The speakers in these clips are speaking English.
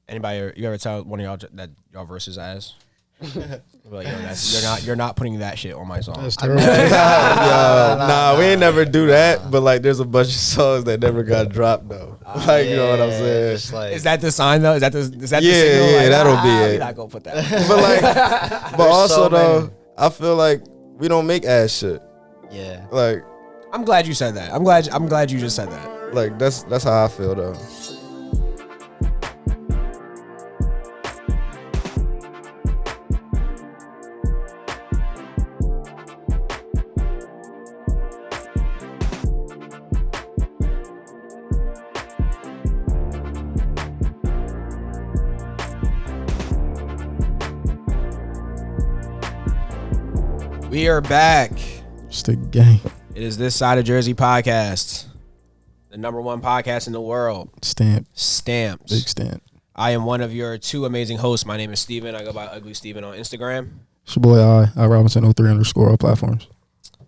Anybody, you ever tell one of y'all that y'all versus ass? Like, yo, you're not putting that shit on my song. That's terrible. Nah, we ain't never do that. But like, there's a bunch of songs that never got dropped though. Like, you know what I'm saying? Like, Is that the sign though? Is that the signal? Yeah, Like, that'll be it. We're not gonna put that. But like, but also though, I feel like we don't make ass shit. Yeah. Like, I'm glad you said that. I'm glad you just said that. like that's how I feel though. We are back. It's the gang. It is This Side of Jersey podcast, the #1 podcast in the world. Stamps. Big stamp. I am one of your two amazing hosts. My name is Steven. I go by Ugly Steven on Instagram. It's your boy I Robinson 03 _ all platforms.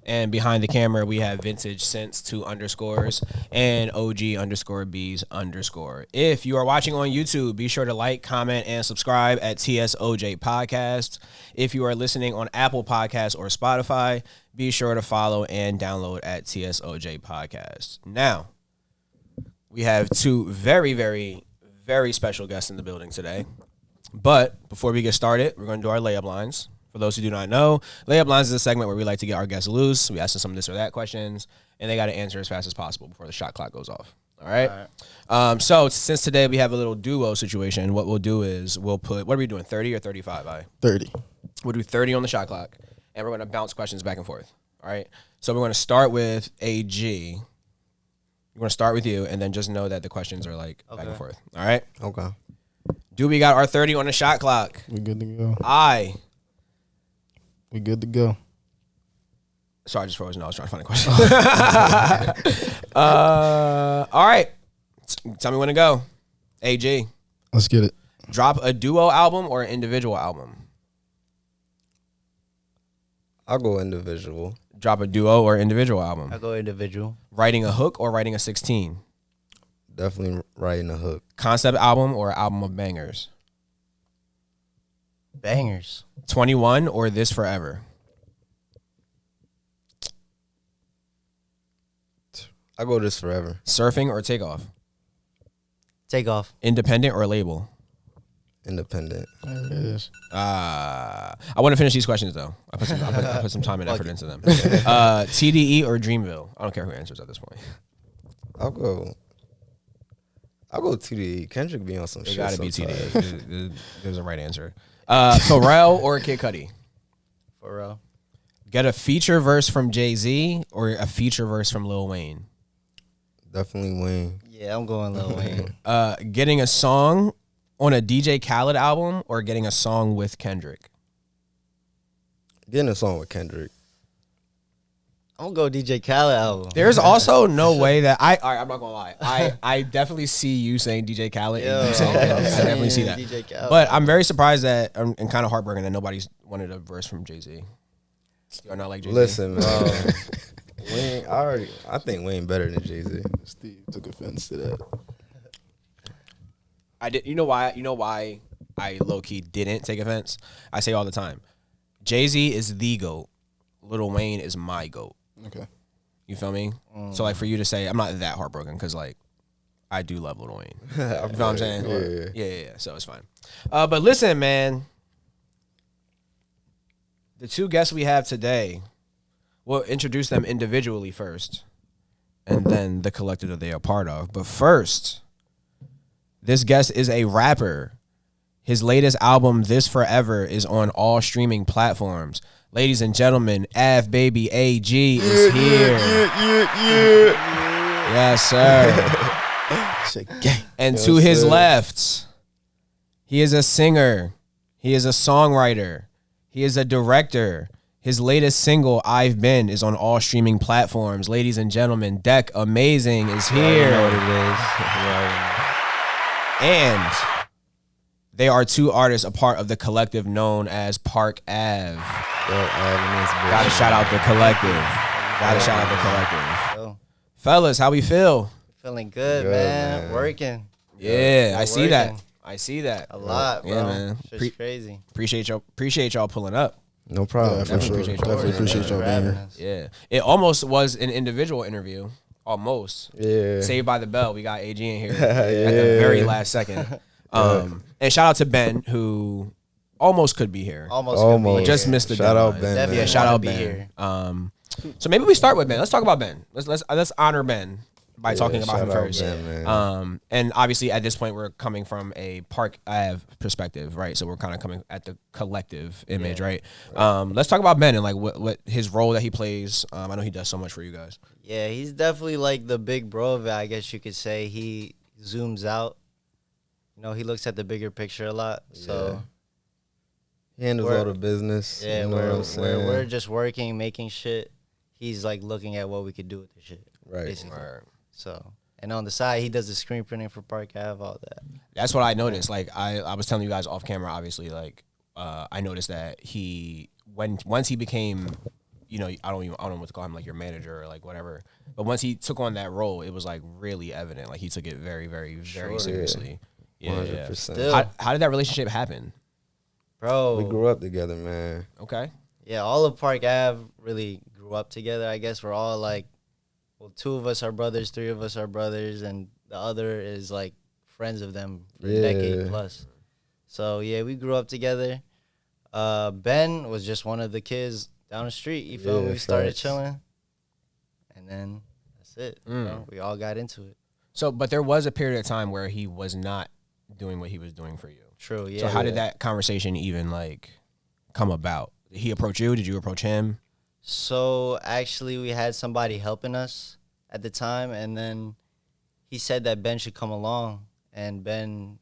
And behind the camera, we have Vintage Sense 2 _ and OG _Bs _. If you are watching on YouTube, be sure to like, comment, and subscribe at TSOJ Podcast. If you are listening on Apple Podcasts or Spotify, be sure to follow and download at TSOJ Podcast. Now, we have two very, very, very special guests in the building today. But before we get started, we're going to do our layup lines. For those who do not know, layup lines is a segment where we like to get our guests loose. We ask them some this or that questions, and they got to answer as fast as possible before the shot clock goes off. All right? So since today we have a little duo situation, what we'll do is we'll put, what are we doing, 30 or 35? 30. We'll do 30 on the shot clock, and we're going to bounce questions back and forth. All right? So we're going to start with AG. We're going to start with you, and then just know that the questions are like back and forth. All right? Okay. Do we got our 30 on the shot clock? We good to go. We good to go. Sorry, I just froze. No, I was trying to find a question. All right. Tell me when to go. AG. Let's get it. Drop a duo album or an individual album? I'll go individual. Drop a duo or individual album? I go individual. Writing a hook or writing a 16? Definitely writing a hook. Concept album or album of bangers? Bangers. 21 or This Forever? I go This Forever. Surfing or Takeoff? Take off. Independent or label? Independent. There it is. I want to finish these questions though. I put some time and effort into them. TDE or Dreamville? I don't care who answers at this point. I'll go TDE. Kendrick be on some shit. It gotta be sometimes. TDE. There's a right answer. Pharrell or Kid Cudi? For real. Get a feature verse from Jay-Z or a feature verse from Lil Wayne? Definitely Wayne. Yeah, I'm going Lil Wayne. Getting a song on a DJ Khaled album or getting a song with Kendrick? Getting a song with Kendrick. I'm gonna go DJ Khaled album. There's also no way that all right, I'm not gonna lie. I definitely see you saying DJ Khaled and you saying Kendrick. I definitely see that. DJ Khaled. But I'm very surprised that and kind of heartbroken that nobody's wanted a verse from Jay-Z. You're not like Jay-Z. Listen, man. Wayne, I think Wayne better than Jay-Z. Steve took offense to that. I did. You know why I low key didn't take offense? I say all the time, Jay-Z is the GOAT. Lil Wayne is my GOAT. Okay. You feel me? So like for you to say, I'm not that heartbroken because like I do love Lil Wayne. You know what I'm saying? Yeah. So it's fine. But listen, man. The two guests we have today, we'll introduce them individually first, and then the collective that they are part of. But first, this guest is a rapper. His latest album, This Forever, is on all streaming platforms. Ladies and gentlemen, Ave Baby AG is here. Yes, sir. And to his left, he is a singer. He is a songwriter. He is a director. His latest single, I've Been, is on all streaming platforms. Ladies and gentlemen, Dek Amazing is here. You know what it is. And they are two artists, a part of the collective known as Park Ave. Gotta shout out the collective. Fellas, how we feel? Feeling good, man. Working. Yeah, I see that. I see that. A lot, bro. Yeah, man. Shit's crazy. Appreciate y'all pulling up. No problem. Yeah, for Definitely sure. appreciate y'all. Definitely appreciate y'all For being having here. us. Yeah, it almost was an individual interview. Almost. Yeah. Saved by the bell. We got AG in here Yeah. at the very last second. And shout out to Ben, who almost could be here. Almost. could be Almost. here. Just missed the Shout out deadline. Ben. Definitely Yeah, man. shout wanna out be Ben. here. So maybe we start with Ben. Let's talk about Ben. Let's honor Ben by talking about shout him out first. Ben, man. And obviously at this point we're coming from a Park Ave perspective, right? So we're kind of coming at the collective image, right? Let's talk about Ben and like what his role that he plays. I know he does so much for you guys. Yeah, he's definitely like the big bro of it, I guess you could say. He zooms out. You know, he looks at the bigger picture a lot. So He handles we're- all the business. yeah, you know what I'm we're saying? just working, making shit. He's like looking at what we could do with the shit. Right. Basically. So, and on the side, he does the screen printing for Park Ave, all that. That's what I noticed. Like I was telling you guys off camera, obviously, like I noticed that once he became, you know, I don't know what to call him, like your manager or like whatever. But once he took on that role, it was like really evident. Like he took it very, very, very seriously. Yeah. 100%. Still. How did that relationship happen? Bro. We grew up together, man. Okay. Yeah, all of Park Ave really grew up together. I guess we're all like, well, 2 of us are brothers, 3 of us are brothers, and the other is like friends of them for a decade plus. So yeah, we grew up together. Ben was just one of the kids down the street. You feel me? We started facts. chilling, and then that's it. You Mm. know? We all got into it. So, but there was a period of time where he was not doing what he was doing for you. True. Yeah. So how did that conversation even like come about? Did he approach you? Did you approach him? So actually, we had somebody helping us at the time, and then he said that Ben should come along, and Ben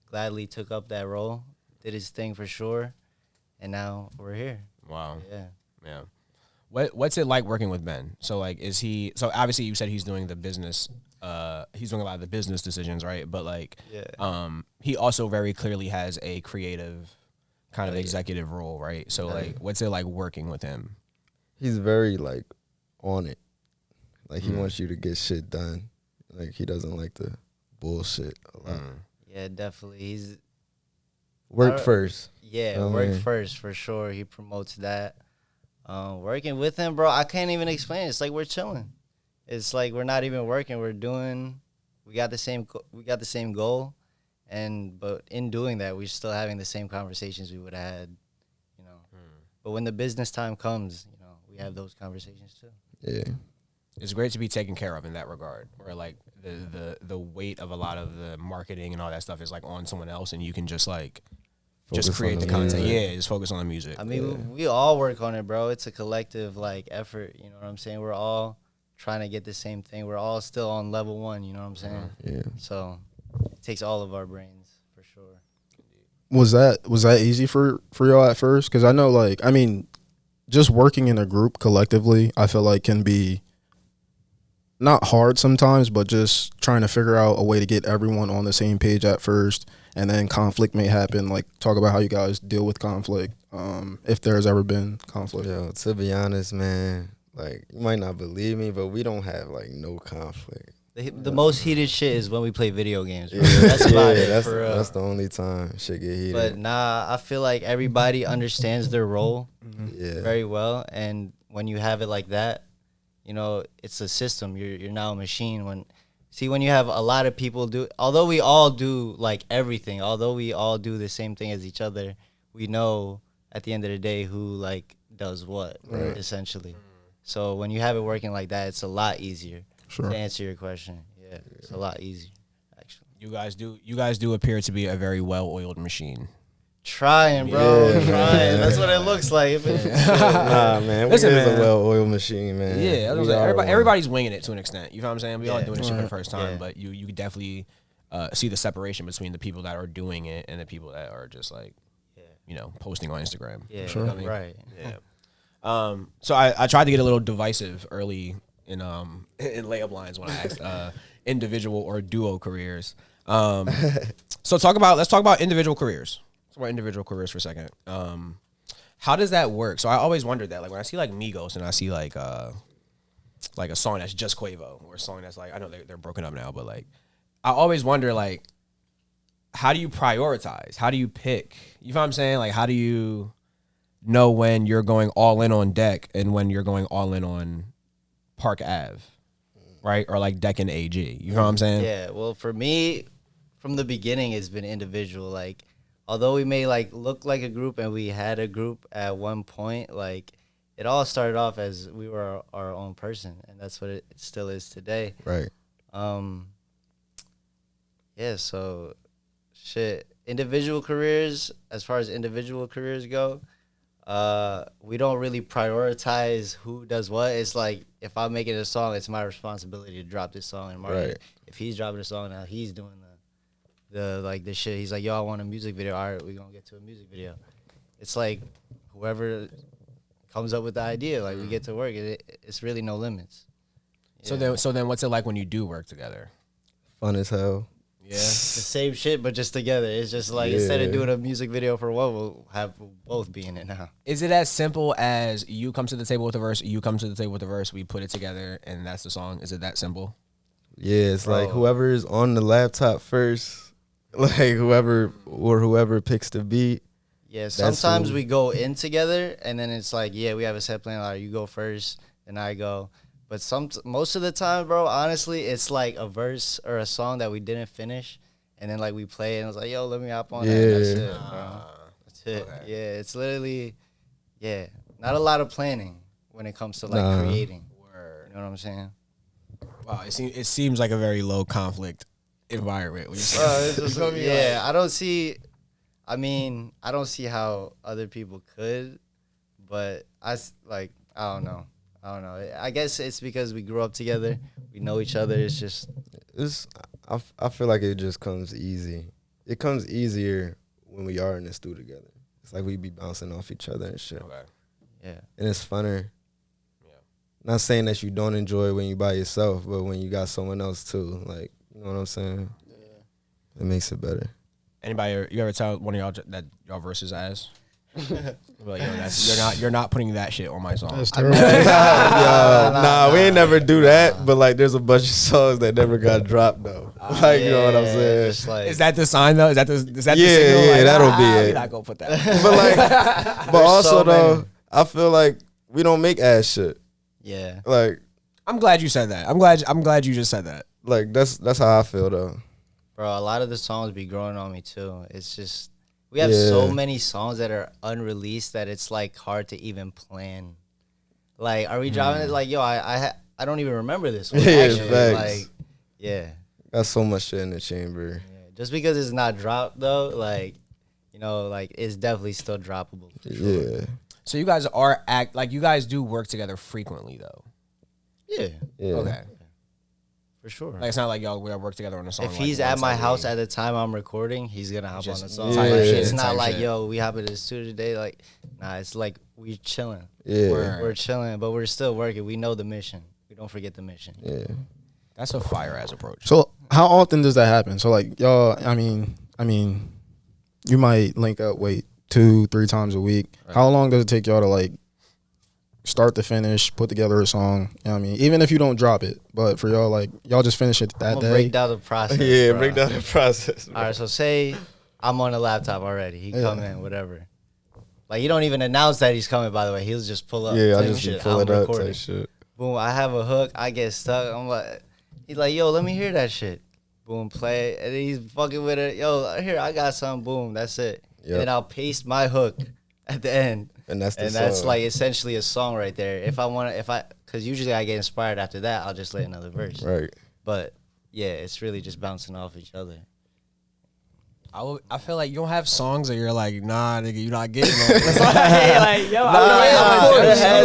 gladly took up that role, did his thing for sure, and now we're here. Wow. Yeah. Yeah. What's it like working with Ben? So like, is he? So obviously, you said he's doing the business. He's doing a lot of the business decisions, right? But like, Yeah. he also very clearly has a creative kind of executive role, right? So like, what's it like working with him? He's very like on it. Like he wants you to get shit done. Like he doesn't like the bullshit a lot. Yeah, definitely. He's Work first. yeah, I work mean- first for sure. He promotes that. Working with him, bro, I can't even explain it. It's like we're chilling. It's like we're not even working. We're doing. We got the same. We got the same goal, but in doing that, we're still having the same conversations we would have had, you know. But when the business time comes, you know, we have those conversations too. Yeah. It's great to be taken care of in that regard, where like the weight of a lot of the marketing and all that stuff is like on someone else, and you can just like just Focus create on the the content. music. Yeah, just focus on the music. I mean, we all work on it, bro. It's a collective like effort. You know what I'm saying? We're all trying to get the same thing. We're all still on level 1. You know what I'm saying? Yeah. So it takes all of our brains for sure. Was that easy for y'all at first? Because I know, like, I mean, just working in a group collectively, I feel like can be not hard sometimes, but just trying to figure out a way to get everyone on the same page at first, and then conflict may happen. Like, talk about how you guys deal with conflict, if there's ever been conflict. Yo, to be honest, man, like you might not believe me, but we don't have like no conflict. The most heated shit is when we play video games. Bro. Yeah, That's about yeah, it. that's For real. that's the only time shit get heated. But nah, I feel like everybody understands their role yeah. very well, and when you have it like that, you know, it's a system. You're now a machine. When you have a lot of people although we all do like everything, although we all do the same thing as each other, we know at the end of the day who like does what, essentially. So when you have it working like that, it's a lot easier. Sure. To answer your question, yeah, it's a lot easier, actually. You guys do appear to be a very well-oiled machine. Trying, bro, Yeah. trying. That's what it looks like. Nah, man, Listen, we is man. a well-oiled machine, man. Yeah, We are one. everybody's winging it to an extent. You know what I'm saying? We all Yeah. doing this shit for the first time, Yeah. but you definitely see the separation between the people that are doing it and the people that are just like, you know, posting on Instagram. Yeah, Sure. right. Yeah. So I tried to get a little divisive early in layup lines when I asked individual or duo careers. So let's talk about individual careers. Let's talk about individual careers for a second. How does that work? So I always wondered that, like when I see like Migos and I see like a song that's just Quavo or a song that's like, I know they're broken up now, but like I always wonder like how do you prioritize? How do you pick? You know what I'm saying? Like, how do you know when you're going all in on Dek and when you're going all in on Park Ave, right? Or like Dek and AG. You know what I'm saying? Yeah. Well, for me, from the beginning, it's been individual. Like, although we may like look like a group and we had a group at one point, like it all started off as we were our own person, and that's what it still is today. Right. Yeah. So, shit. Individual careers. As far as individual careers go, we don't really prioritize who does what. It's like if I'm making a song, it's my responsibility to drop this song and market. Right. If he's dropping a song now, he's doing the shit. He's like, yo, I want a music video. All right, we're gonna get to a music video. It's like whoever comes up with the idea, like we get to work. It's really no limits. Yeah. So then what's it like when you do work together? Fun as hell. Yeah. The same shit, but just together. It's just like instead of doing a music video for one, we'll both be in it now. Is it as simple as you come to the table with a verse, you come to the table with a verse, we put it together, and that's the song? Is it that simple? Yeah, it's like whoever is on the laptop first, like whoever picks the beat. Yeah, sometimes we go in together, and then it's like, yeah, we have a set plan. All right, you go first, and I go. But most of the time, bro, honestly, it's like a verse or a song that we didn't finish, and then like we play it, and it's like, yo, let me hop on that. And that's it, bro. That's it. Okay. Yeah, it's literally, not a lot of planning when it comes to like creating. You know what I'm saying? Wow, it seems like a very low conflict environment. I don't see. I mean, I don't see how other people could, but I don't know. I guess it's because we grew up together. We know each other. It's just. I feel like it just comes easy. It comes easier when we are in the studio together. It's like we be bouncing off each other and shit. Okay. Yeah. And it's funner. Yeah. Not saying that you don't enjoy it when you by yourself, but when you got someone else too, like, you know what I'm saying? Yeah. It makes it better. Anybody, you ever tell one of y'all that y'all verses ass? Like, yo, you're not putting that shit on my song. That's terrible. Nah, we ain't never do that. But like, there's a bunch of songs that never got dropped though. Like, you know what I'm saying? Like, is that the sign though? Is that the signal? Yeah, like, that'll be it. We're not gonna put that. But also though, I feel like we don't make ass shit. Yeah. Like, I'm glad you said that. I'm glad you just said that. Like that's how I feel though. Bro, a lot of the songs be growing on me too. It's just we have so many songs that are unreleased that it's like hard to even plan. Like, are we dropping it? Like, yo, I don't even remember this one. Actually, like, got so much shit in the chamber. Yeah. Just because it's not dropped though, like, you know, like it's definitely still droppable. For sure. Yeah. So you guys you guys do work together frequently though. Yeah. Okay. For sure. Like, it's not like y'all work together on a song. If he's at my house at the time I'm recording, he's gonna hop on the song. Yeah. It's not like, yo, we hop in the studio today. Like, nah, it's like we chilling. Yeah. We're chilling, but we're still working. We know the mission. We don't forget the mission. Yeah. That's a fire ass approach. So how often does that happen? So like y'all, I mean, you might link up, 2-3 times a week. Right. How long does it take y'all to like start to finish, put together a song? You know what I mean? Even if you don't drop it, but for y'all, like, y'all just finish it that day. Break down the process. Yeah, bro. break down the process. Bro. All right, so say I'm on the laptop already. He come in, whatever. Like, you don't even announce that he's coming, by the way. He'll just pull up. Yeah, I just pull it up, type shit. Boom, I have a hook. I get stuck. I'm like, he's like, yo, let me hear that shit. Boom, play it. And then he's fucking with it. Yo, here, I got some. Boom, that's it. Yep. And then I'll paste my hook at the end. And that's that's like essentially a song right there. Because usually I get inspired after that, I'll just lay another verse. Right. But yeah, it's really just bouncing off each other. I feel like you don't have songs that you're like, nah, nigga, you're not getting on.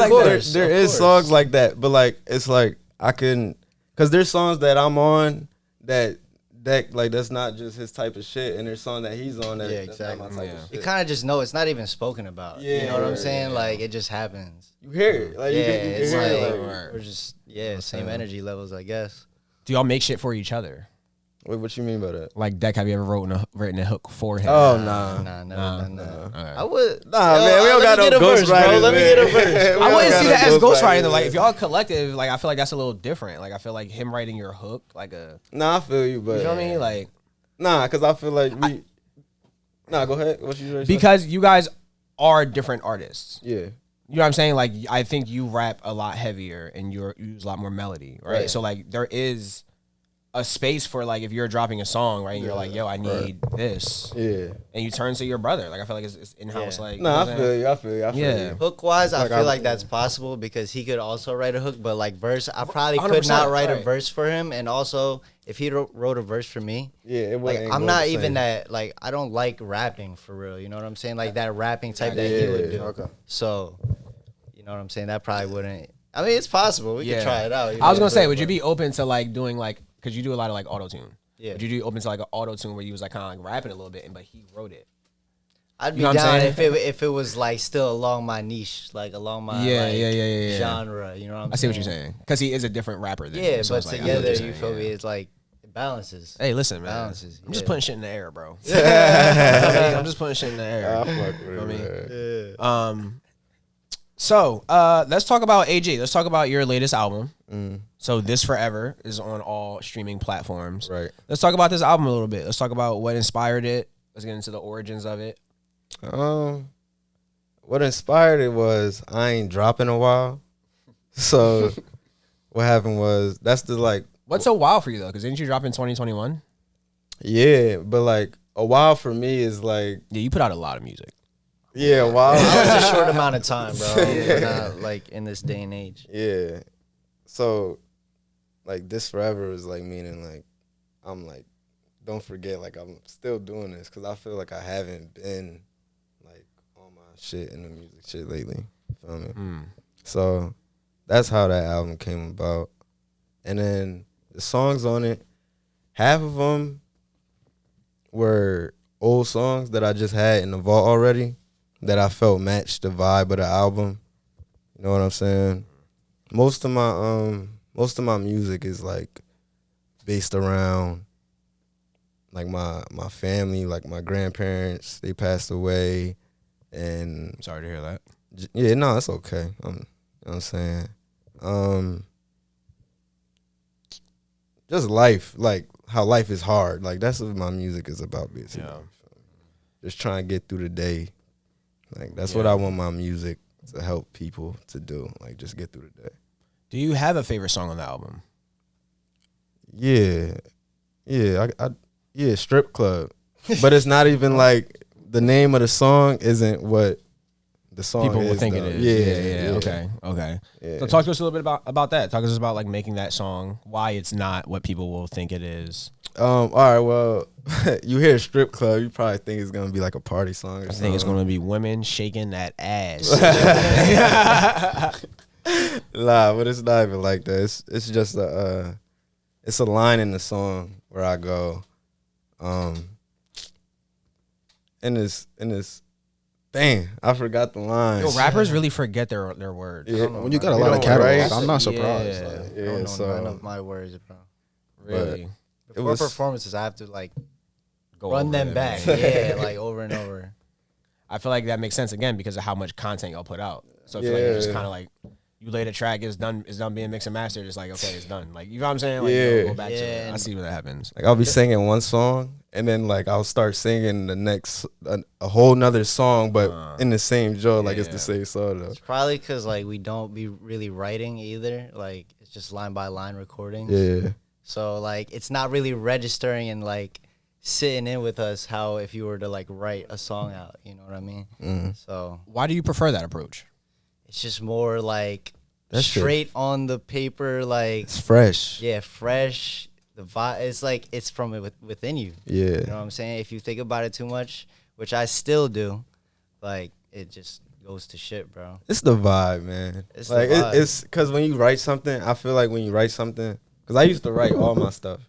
Of course. There is songs like that, but like it's like I couldn't, because there's songs that I'm on that like that's not just his type of shit, and there's songs that he's on that that's not my type of shit. You kind of just know it's not even spoken about. Yeah, you know what I'm saying? Yeah. Like, it just happens. You hear it, like you can it's hear like, it. We're just same energy levels, I guess. Do y'all make shit for each other? Wait, what you mean by that? Like, Dek, have you ever written a hook for him? Oh, nah. Never done that. Okay. I would. Man, we don't got no ghostwriting. Let me get a verse. I wouldn't see that as ghostwriting though. Like, if y'all collective, like, I feel like that's a little different. Like, I feel like him writing your hook, like a. Nah, I feel you, but you know what I mean? Like. Nah, because I feel like we. Nah, go ahead. What you because you guys are different artists. Yeah. You know what I'm saying? Like, I think you rap a lot heavier and you use a lot more melody, right? So, like, there is a space for, like, if you're dropping a song, right, and you're like, yo, I need this. Yeah. And you turn to your brother. Like, I feel like it's in-house. Like, Nah, I feel you. Yeah. Hook-wise, I feel like that's possible because he could also write a hook, but, like, verse, I probably could not write a verse for him. And also, if he wrote a verse for me, I'm not even that, like, I don't like rapping for real. You know what I'm saying? Like, that rapping type that he would do. Okay. So, you know what I'm saying? That probably wouldn't. I mean, it's possible. We could try it out. I was going to say, would you be open to, like, doing, like, because you do a lot of, like, auto-tune. Yeah. Would you be open to, like, an auto-tune where you was, like, kind of, like, rapping a little bit, but he wrote it? I'd be down if it was, like, still along my niche, like, along my genre. You know what I'm saying? I see what you're saying. Because he is a different rapper than you. So but together, you feel me? It's, like, it balances. Hey, listen, man. Balances. I'm just putting shit in the air, bro. I'm just putting shit in the air. I fuck with it. So, let's talk about AG. Let's talk about your latest album. So, This Forever is on all streaming platforms. Right. Let's talk about this album a little bit. Let's talk about what inspired it. Let's get into the origins of it. What inspired it was I ain't dropping a while. So, what happened was that's the like. What's a while for you though? Because didn't you drop in 2021? Yeah, but like a while for me is like. Yeah, you put out a lot of music. Yeah, wow. That was a short amount of time, bro. We're not, like, in this day and age. Yeah. So, like, this forever is, like, meaning, like, I'm, like, don't forget, like, I'm still doing this because I feel like I haven't been, like, on my shit in the music shit lately. You feel me? So, that's how that album came about. And then the songs on it, half of them were old songs that I just had in the vault already. That I felt matched the vibe of the album. You know what I'm saying? Most of my music is like based around like my family, like my grandparents, they passed away, and Sorry to hear that. Yeah, no, it's okay. You know what I'm saying? Just life, like how life is hard. Like that's what my music is about, basically. Yeah. Just trying to get through the day. Like that's what I want my music to help people to do. Like just get through the day. Do you have a favorite song on the album? Yeah, Strip Club. But it's not even like the name of the song isn't what the song people is, will think though. it is. Yeah. Okay. Yeah. So talk to us a little bit about that. Talk to us about like making that song, why it's not what people will think it is. All right, well, you hear Strip Club, you probably think it's gonna be like a party song or something. I think it's gonna be women shaking that ass. Nah, but it's not even like that. It's just it's a line in the song where I go, in this dang, I forgot the line. Yo, rappers really forget their words. Yeah, when you got a lot of catalogues, I'm not surprised. I don't know none of my words, bro. Really? Before performances, I have to like run them back. Yeah, like over and over. I feel like that makes sense again because of how much content y'all put out. So I feel like you're just kind of like, you lay the track, it's done being mixed and mastered. It's like, okay, it's done. Like, you know what I'm saying? Like, go back to it. I see where that happens. Like, I'll be singing one song, and then, like, I'll start singing the next, a whole nother song, but in the same genre, like, it's the same song, though. It's probably because, like, we don't be really writing either. Like, it's just line-by-line recordings. Yeah. So, like, it's not really registering and, like, sitting in with us how if you were to, like, write a song out. You know what I mean? So why do you prefer that approach? it's just more like straight on the paper, like it's fresh. Yeah, fresh. The vibe, it's like it's from within you. Yeah, you know what I'm saying. If you think about it too much, which I still do, like it just goes to shit, bro. It's the vibe, man. It's like the vibe. it's because when you write something, I feel like when you write something, because I used to write all my stuff,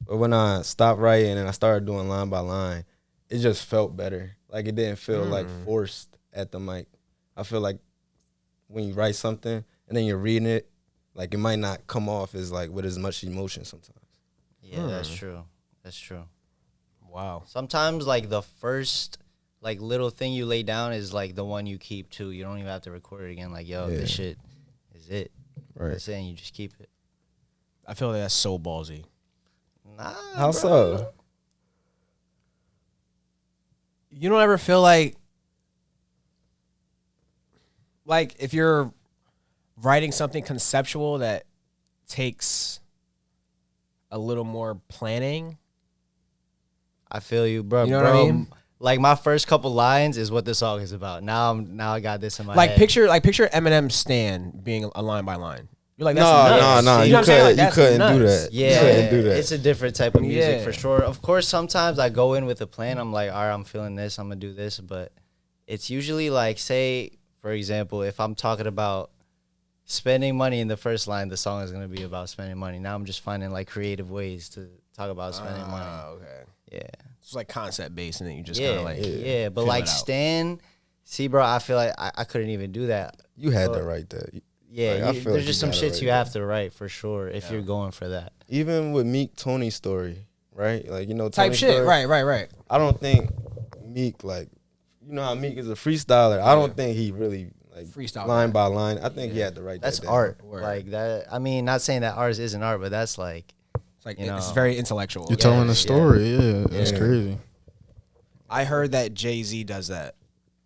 but when I stopped writing and I started doing line by line, it just felt better. Like it didn't feel like forced at the mic. I feel like when you write something and then you're reading it, like it might not come off as like with as much emotion sometimes. Yeah, that's true. That's true. Wow. Sometimes like the first like little thing you lay down is like the one you keep too. You don't even have to record it again. Like, yo, this shit is it. Right. That's it, and you just keep it. I feel like that's so ballsy. Nah. How so? you don't ever feel like if you're writing something conceptual that takes a little more planning. I feel you, bro. You know what I mean? Like my first couple lines is what the song is about. Now I got this in my Like head. picture Eminem's Stand being a line by line. You're like, that's nuts. no. You You know what I'm saying? Like, couldn't. You that's couldn't nuts. do that. Yeah, You couldn't do that. it's a different type of music Yeah. for sure. Of course, sometimes I go in with a plan. I'm like, all right, I'm feeling this. I'm gonna do this, but it's usually like, say, for example, if I'm talking about spending money in the first line, the song is gonna be about spending money. Now I'm just finding like creative ways to talk about spending money. Okay. Yeah, It's like concept based, and then you just kind of like yeah. But fill like it out. Stan, see, bro, I feel like I couldn't even do that. You had to write that. Yeah, Like, I feel there's like just you some gotta shits write you that. have to write for sure if you're going for that. Even with Meek Tony's story, right? Like, you know, type Tony's shit. story, Right. I don't think Meek, like, you know how Meek is a freestyler. I don't think he really like Freestyle line that. by line. I think he had to write That's that down. art. Word. Like that. I mean, not saying that art isn't art, but that's like, It's like You it's know. very intellectual. You're telling yeah. a story. Yeah, it's Yeah. crazy. I heard that Jay-Z does that.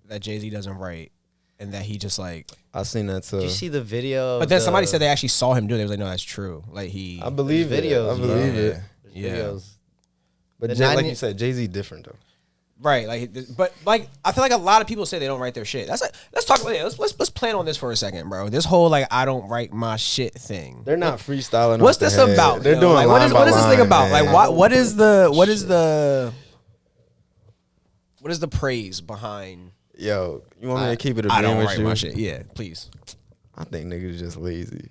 That Jay-Z doesn't write, and that he just like. I seen that too. did you see the video? But then of somebody the- said they actually saw him do it. They was like, no, that's true. Like he. I believe There's it. videos, I believe bro. it. there's Yeah. videos. But The like 90 you said, Jay-Z different though. Right, but I feel like a lot of people say they don't write their shit. That's like let's talk about it. Let's plan on this for a second, bro. This whole like I don't write my shit thing. They're not freestyling. What's off the this head. about? They're yo? doing like, line by what is this thing line, about? man. Like what is the praise behind? Yo, you want me to keep it a I beam don't with write you? my shit. Yeah, please. I think niggas just lazy.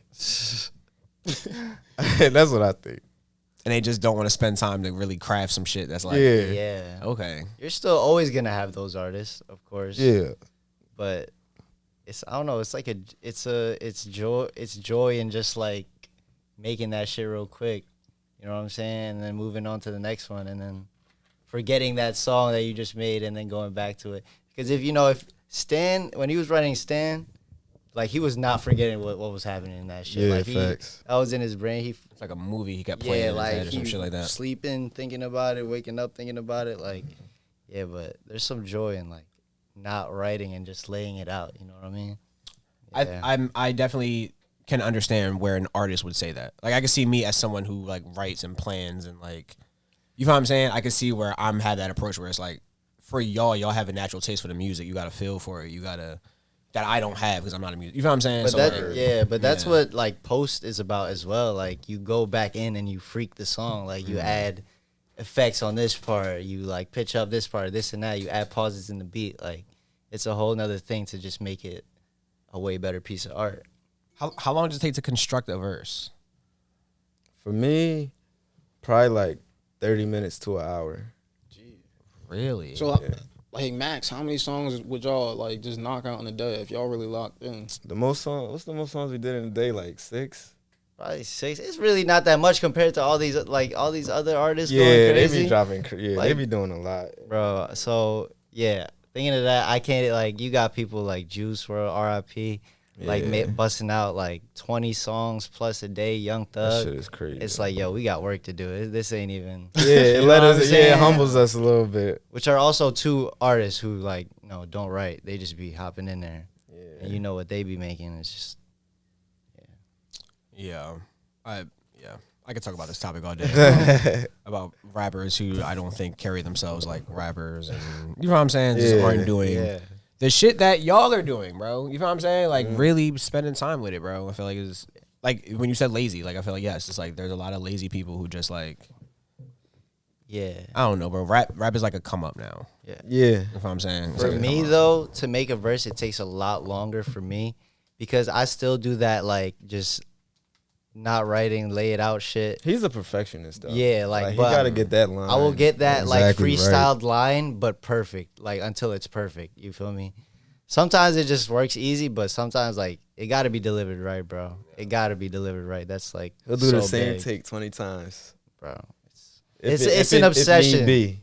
That's what I think. And they just don't want to spend time to really craft some shit. That's like Yeah. Yeah. okay. You're still always gonna have those artists, of course. Yeah. But it's I don't know. It's like it's joy in just like making that shit real quick. You know what I'm saying? And then moving on to the next one, and then forgetting that song that you just made, and then going back to it. Because if Stan, when he was writing Stan, like he was not forgetting what was happening in that shit. Yeah, like facts. that was in his brain. He It's like a movie he kept playing in his head or some shit like that. sleeping, thinking about it, waking up, thinking about it. Like, yeah, but there's some joy in like not writing and just laying it out. You know what I mean? Yeah. I definitely can understand where an artist would say that. Like I can see me as someone who like writes and plans and like, you know what I'm saying? I can see where I'm had that approach where it's like, for y'all have a natural taste for the music. You got to feel for it. You got to, that I don't have because I'm not a music. You know what I'm saying? But So, that, like, but that's yeah. what like post is about as well. Like you go back in and you freak the song. Like you add effects on this part. You like pitch up this part, this and that. You add pauses in the beat. Like it's a whole nother thing to just make it a way better piece of art. How long does it take to construct a verse? For me, probably like 30 minutes to an hour. Really? So, like Max, how many songs would y'all like just knock out in a day if y'all really locked in? What's the most songs we did in a day? Like 6? Probably 6. It's really not that much compared to all these other artists Yeah, going they crazy. be dropping. Yeah, they Like- be doing a lot. Bro, so yeah, thinking of that, I can't like you got people like Juice WRLD, RIP, like Yeah. busting out like 20 songs plus a day. Young That Thug, shit is crazy. it's like yo, we got work to do. This ain't even. yeah, it You let know what us. I'm Yeah, it saying? humbles us a little bit. Which are also two artists who like no don't write. They just be hopping in there, Yeah. and you know what they be making. It's just Yeah. I could talk about this topic all day. About rappers who I don't think carry themselves like rappers, and you know what I'm saying? Just Yeah, aren't doing yeah. the shit that y'all are doing, bro. You know what I'm saying? Like really spending time with it, bro. I feel like it's like when you said lazy, like I feel like yes, it's like there's a lot of lazy people who just like yeah. I don't know, bro. Rap is like a come up now. Yeah. You know what I'm saying? It's For like a me come up. though, to make a verse, it takes a lot longer for me because I still do that like just not writing, lay it out shit. He's a perfectionist though. Yeah, like, he but gotta get that line. I will get that like exactly right. freestyled line, but perfect, like until it's perfect. You feel me? Sometimes it just works easy, but sometimes like it got to be delivered right, bro. It got to be delivered right. That's like He'll do so the same big, take 20 times. bro. If It's if an if obsession. need be.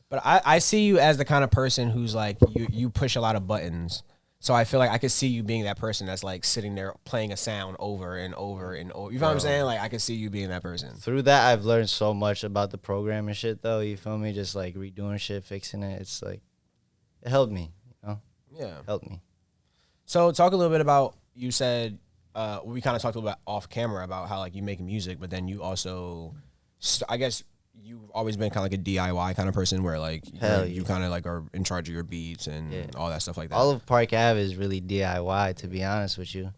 But I see you as the kind of person who's like you push a lot of buttons. So I feel like I could see you being that person that's like sitting there playing a sound over and over and over. You know what I'm saying? Like I could see you being that person. Through that, I've learned so much about the program and shit, though. You feel me? Just like redoing shit, fixing it. It's like it helped me. You know, Yeah. helped me. So talk a little bit about, you said, we kind of talked a little bit off camera about how like you make music, but then you also, I guess you've always been kind of like a DIY kind of person where like you kind of like are in charge of your beats and all that stuff like that. All of Park Ave is really DIY, to be honest with you.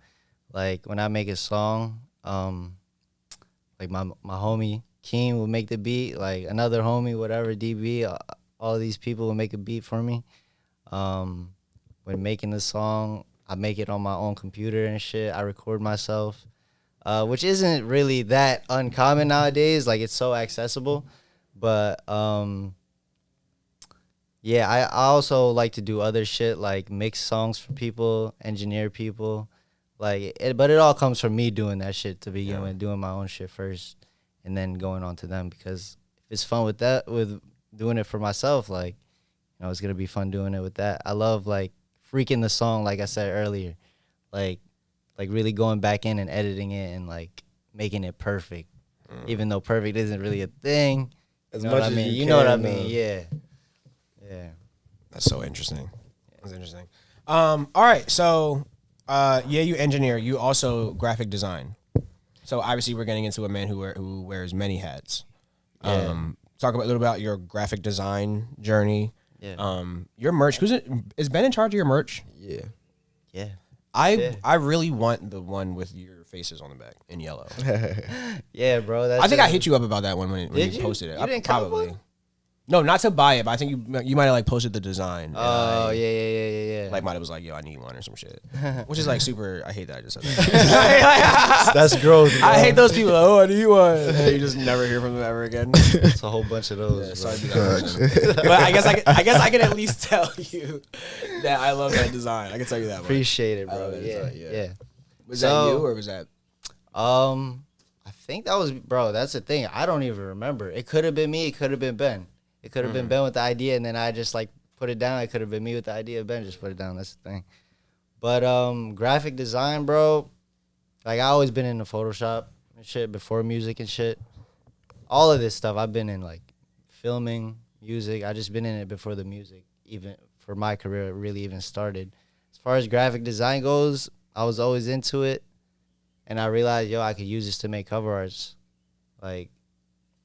Like when I make a song, like my homie Keen will make the beat, like another homie, whatever, DB, all of these people will make a beat for me. When making the song, I make it on my own computer and shit. I record myself, which isn't really that uncommon nowadays. Like it's so accessible, but yeah, I also like to do other shit like mix songs for people, engineer people, like but it all comes from me doing that shit to begin with, doing my own shit first, and then going on to them, because if it's fun with doing it for myself, like, you know, it's gonna be fun doing it with that. I love like freaking the song, like I said earlier, like really going back in and editing it and like making it perfect, even though perfect isn't really a thing. As You know much what I as mean? you You know what I can, mean? Yeah. That's so interesting. That's interesting. All right, so you engineer. You also graphic design. So obviously we're getting into a man who wears many hats. Talk a little about your graphic design journey. Yeah. Your merch. Is Ben in charge of your merch? Yeah. Yeah. I really want the one with your faces on the back in yellow. Yeah, bro. That's I think I hit you up about that one when Did you you? posted it. You I didn't come probably. one? No, not to buy it, but I think you might have like posted the design. Oh, yeah. Like might have was like, yo, I need one or some shit. Which is like super, I hate that I just said that. That's growth. Bro. I hate those people. Oh, I need one. And you just never hear from them ever again. It's a whole bunch of those. Yeah, bro. sorry to be that person. But I guess I can at least tell you that I love that design. I can tell you that much. Appreciate it, I bro. love that Yeah, design, yeah. Was that you or was that? I think that was, bro. That's the thing. I don't even remember. It could have been me. It could have been Ben. It could have been Ben with the idea, and then I just like put it down. It could have been me with the idea. Ben just put it down. That's the thing. But graphic design, bro. Like I always been into Photoshop and shit before music and shit. All of this stuff I've been in, like filming, music. I just been in it before the music, even for my career, really even started. As far as graphic design goes, I was always into it, and I realized, yo, I could use this to make cover arts. Like,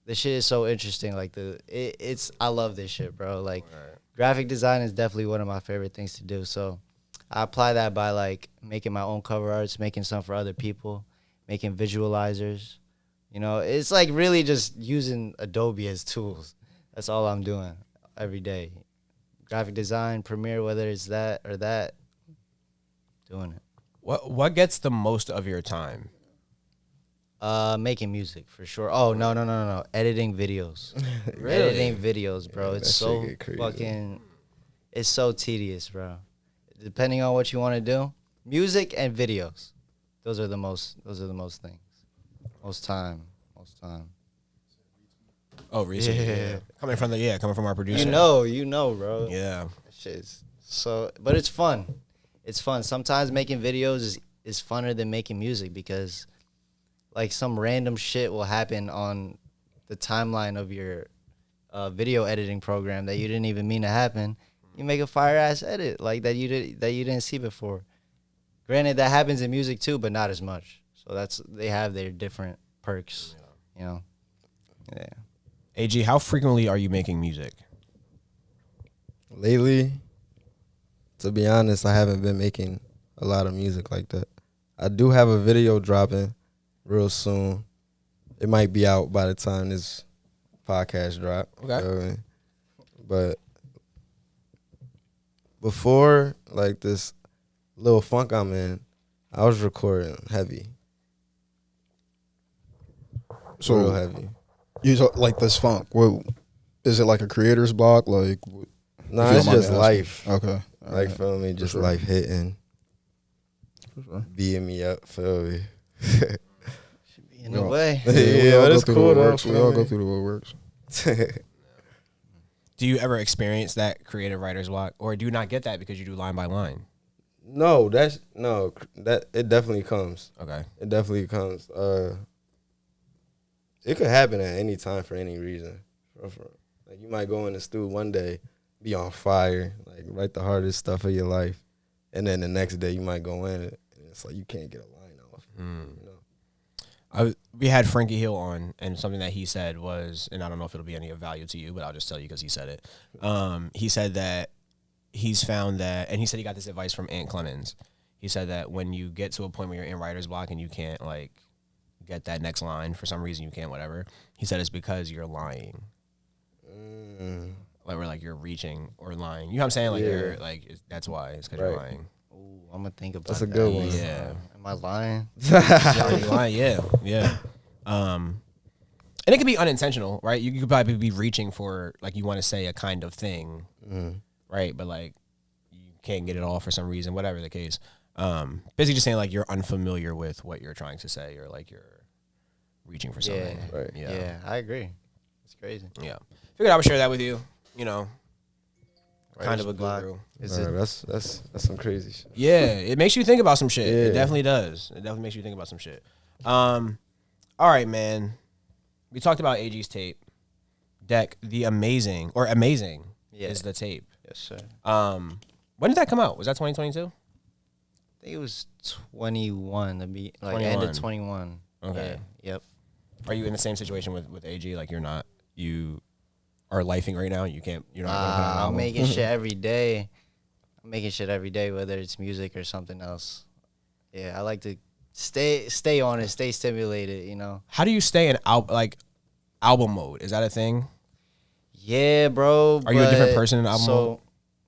this shit is so interesting. Like it's I love this shit, bro. Like graphic design is definitely one of my favorite things to do. So I apply that by like making my own cover arts, making some for other people, making visualizers. You know, it's like really just using Adobe as tools. That's all I'm doing every day. Graphic design, Premiere, whether it's that or that, doing it. What gets the most of your time? Making music for sure. Oh no. Editing videos. Really? Editing videos, bro. Yeah, It's that so shit get crazy. fucking. It's so tedious, bro. Depending on what you want to do, music and videos. Those are the most things. Most time. Oh, recently. Yeah. Coming from our producer. You know, bro. Yeah. That shit's so, but it's fun. It's fun. Sometimes making videos is funner than making music because, like, some random shit will happen on the timeline of your video editing program that you didn't even mean to happen. You make a fire ass edit like that you didn't see before. Granted, that happens in music too, but not as much. So they have their different perks, you know. Yeah. AG, how frequently are you making music? Lately, to be honest, I haven't been making a lot of music like that. I do have a video dropping real soon. It might be out by the time this podcast drop. Okay. You know what I mean? But before, like, this little funk I'm in, I was recording heavy. So real heavy. you talk, like this funk. What is it, like a creator's block? Like, No, if you it's don't mind just me asking. life. Okay. Like, feel me? Just sure. life hitting, Sure. beating me up, feel me? In a way. Yeah, we all but go it's through cool the though, works. We feel all me? go through the what works. Do you ever experience that creative writer's block, or do you not get that because you do line by line? No, that it definitely comes. Okay. It definitely comes. It could happen at any time for any reason. Like, you might go in the stew one day, be on fire, like write the hardest stuff of your life, and then the next day you might go in it, and it's like you can't get a line off. You know? We had Frankie Hill on, and something that he said was, and I don't know if it'll be any of value to you, but I'll just tell you because he said it. He said that he's found that, and he said he got this advice from Ant Clemens. He said that when you get to a point where you're in writer's block and you can't like get that next line for some reason, you can't, whatever. He said it's because you're lying. Like we're like you're reaching or lying. You know what I'm saying? Like you're like that's why it's because you're lying. Ooh, I'm gonna think about That's that. a good one. Yeah. Am I lying? Are you lying? Yeah. And it could be unintentional, right? You could probably be reaching for like you want to say a kind of thing, right? But like you can't get it all for some reason, whatever the case. Basically just saying like you're unfamiliar with what you're trying to say or like you're reaching for something. Right. Yeah, I agree. It's crazy. Yeah. Figured I would share that with you. You know, kind of a block. guru. That's some crazy shit. Yeah, it makes you think about some shit. It Yeah. definitely does. It definitely makes you think about some shit. All right, man. We talked about AG's tape. Dek, the amazing is the tape. Yes, sir. When did that come out? Was that 2022? I think it was 21 to be like 21. end of 21. Okay. Yeah, yep. Are you in the same situation with AG? Like you are lifing right now. You're not. Gonna put out an I'm album? making shit every day. I'm making shit every day, whether it's music or something else. Yeah, I like to stay on it, stay stimulated. You know. How do you stay in album mode? Is that a thing? Yeah, bro. Are you a different person in album mode?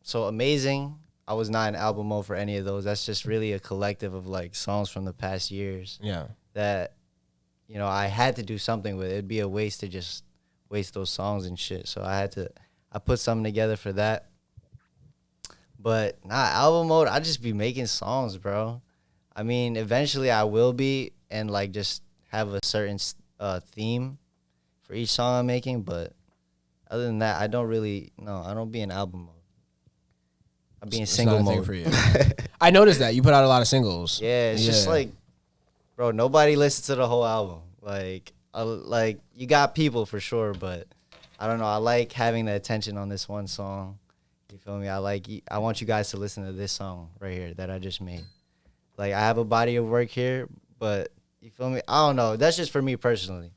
So amazing. I was not in album mode for any of those. That's just really a collective of like songs from the past years Yeah. that, you know, I had to do something with. It'd be a waste to just waste those songs and shit. So I put something together for that. But album mode, I just be making songs, bro. I mean, eventually I will be and like just have a certain theme for each song I'm making. But other than that, I don't be in album mode. I'm being single not a thing mode for you. I noticed that you put out a lot of singles. Yeah, it's just like, bro, nobody listens to the whole album. Like you got people for sure, but I don't know. I like having the attention on this one song. You feel me? I want you guys to listen to this song right here that I just made. Like I have a body of work here, but you feel me? I don't know. That's just for me personally.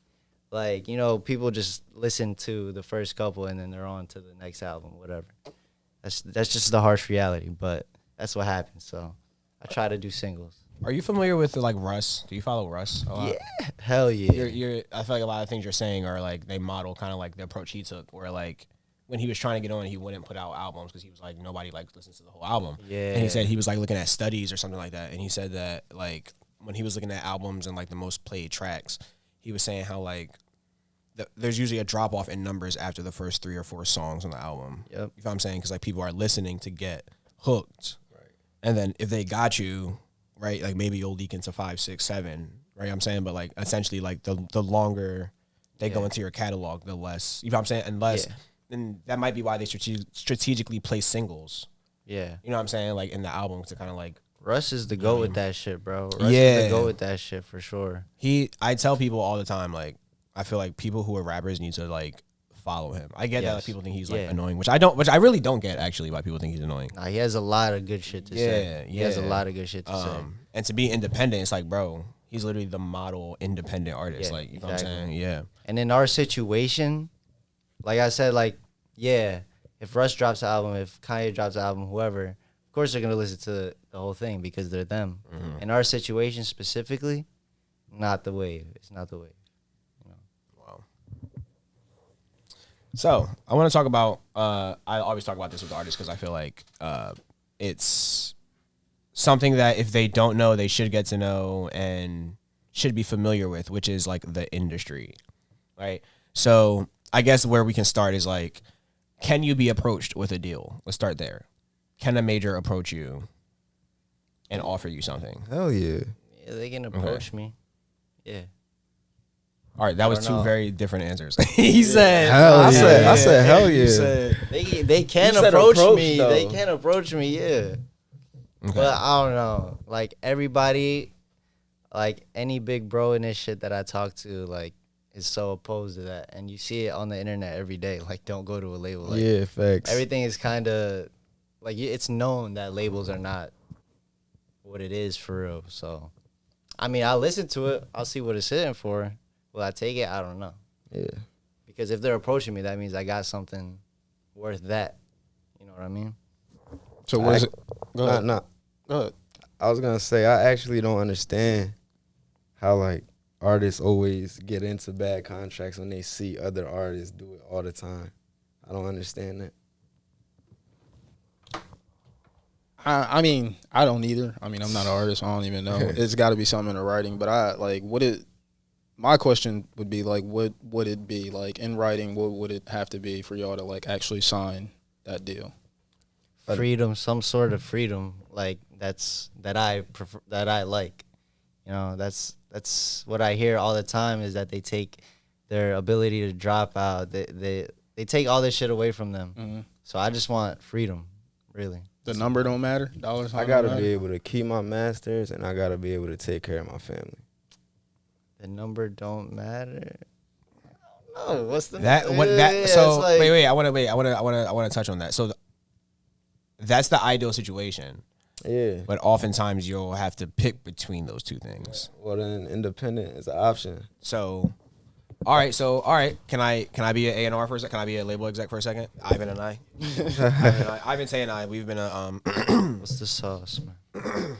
Like, you know, people just listen to the first couple and then they're on to the next album, whatever. That's just the harsh reality, but that's what happens. So I try to do singles. Are you familiar with like Russ? Do you follow Russ a lot? Yeah, hell yeah. I feel like a lot of things you're saying are like they model kind of like the approach he took, where like when he was trying to get on, he wouldn't put out albums because he was like nobody like listens to the whole album. Yeah. And he said he was like looking at studies or something like that, and he said that like when he was looking at albums and like the most played tracks, he was saying how like there's usually a drop off in numbers after the first 3 or 4 songs on the album. Yep. You know what I'm saying? Because like people are listening to get hooked, Right. and then if they got you. Right, like maybe you'll leak into 5, 6, 7. Right, I'm saying, but like essentially, like the longer they go into your catalog, the less. You know what I'm saying? Unless, and that might be why they strategically place singles. Yeah. You know what I'm saying? Like in the album to kind of like. Russ is the GOAT with that shit, bro. Russ is the GOAT with that shit for sure. I tell people all the time, like I feel like people who are rappers need to like follow him. I get that like, people think he's like annoying, which I really don't get actually why people think he's annoying. Nah, he has a lot of good shit to say. He has a lot of good shit to say. And to be independent, it's like, bro, he's literally the model independent artist. Yeah, like, you know what I'm saying? Yeah. And in our situation, like I said, like, yeah, if Russ drops an album, if Kanye drops an album, whoever, of course they're gonna listen to the whole thing because they're them. Mm-hmm. In our situation specifically, not the wave. It's not the wave. So I want to talk about. I always talk about this with artists because I feel like it's something that if they don't know, they should get to know and should be familiar with, which is like the industry, right? So I guess where we can start is like, can you be approached with a deal? Let's start there. Can a major approach you and offer you something? Hell yeah. Yeah, they can approach me. Yeah. All right, that was two know. very different answers. He said, Hell I yeah. I said hell You yeah. said, They can You said approach though. me. They can approach me, yeah. okay. But I don't know. Like everybody, like any big bro in this shit that I talk to, like is so opposed to that, and you see it on the internet every day. Like, don't go to a label. Like, yeah, facts. everything is kind of like it's known that labels are not what it is for real. So, I mean, I'll listen to it. I'll see what it's hitting for. Will I take it? I don't know. Yeah. Because if they're approaching me, that means I got something worth that. You know what I mean? So what is it? Go ahead. Nah. Go ahead. I was gonna say I actually don't understand how like artists always get into bad contracts when they see other artists do it all the time. I don't understand that. I mean, I don't either. I mean, I'm not an artist. I don't even know. It's got to be something in the writing. But I like my question would be like, what would it be like in writing? What would it have to be for y'all to like actually sign that deal? Freedom, some sort of freedom, like that I prefer, that I like. You know, that's what I hear all the time is that they take their ability to drop out. They take all this shit away from them. Mm-hmm. So I just want freedom, really. The number don't matter. Dollars. I gotta be able to keep my masters and I gotta be able to take care of my family. The number don't matter. No, what's the That what that so like, wait I want to touch on that. So that's the ideal situation. Yeah. But oftentimes you'll have to pick between those two things. Well, then independent is an option. So all right. Can I be an A&R for a second? Can I be a label exec for a second? Ivan and I. Ivan Tay and I, we've been a What's the sauce, man?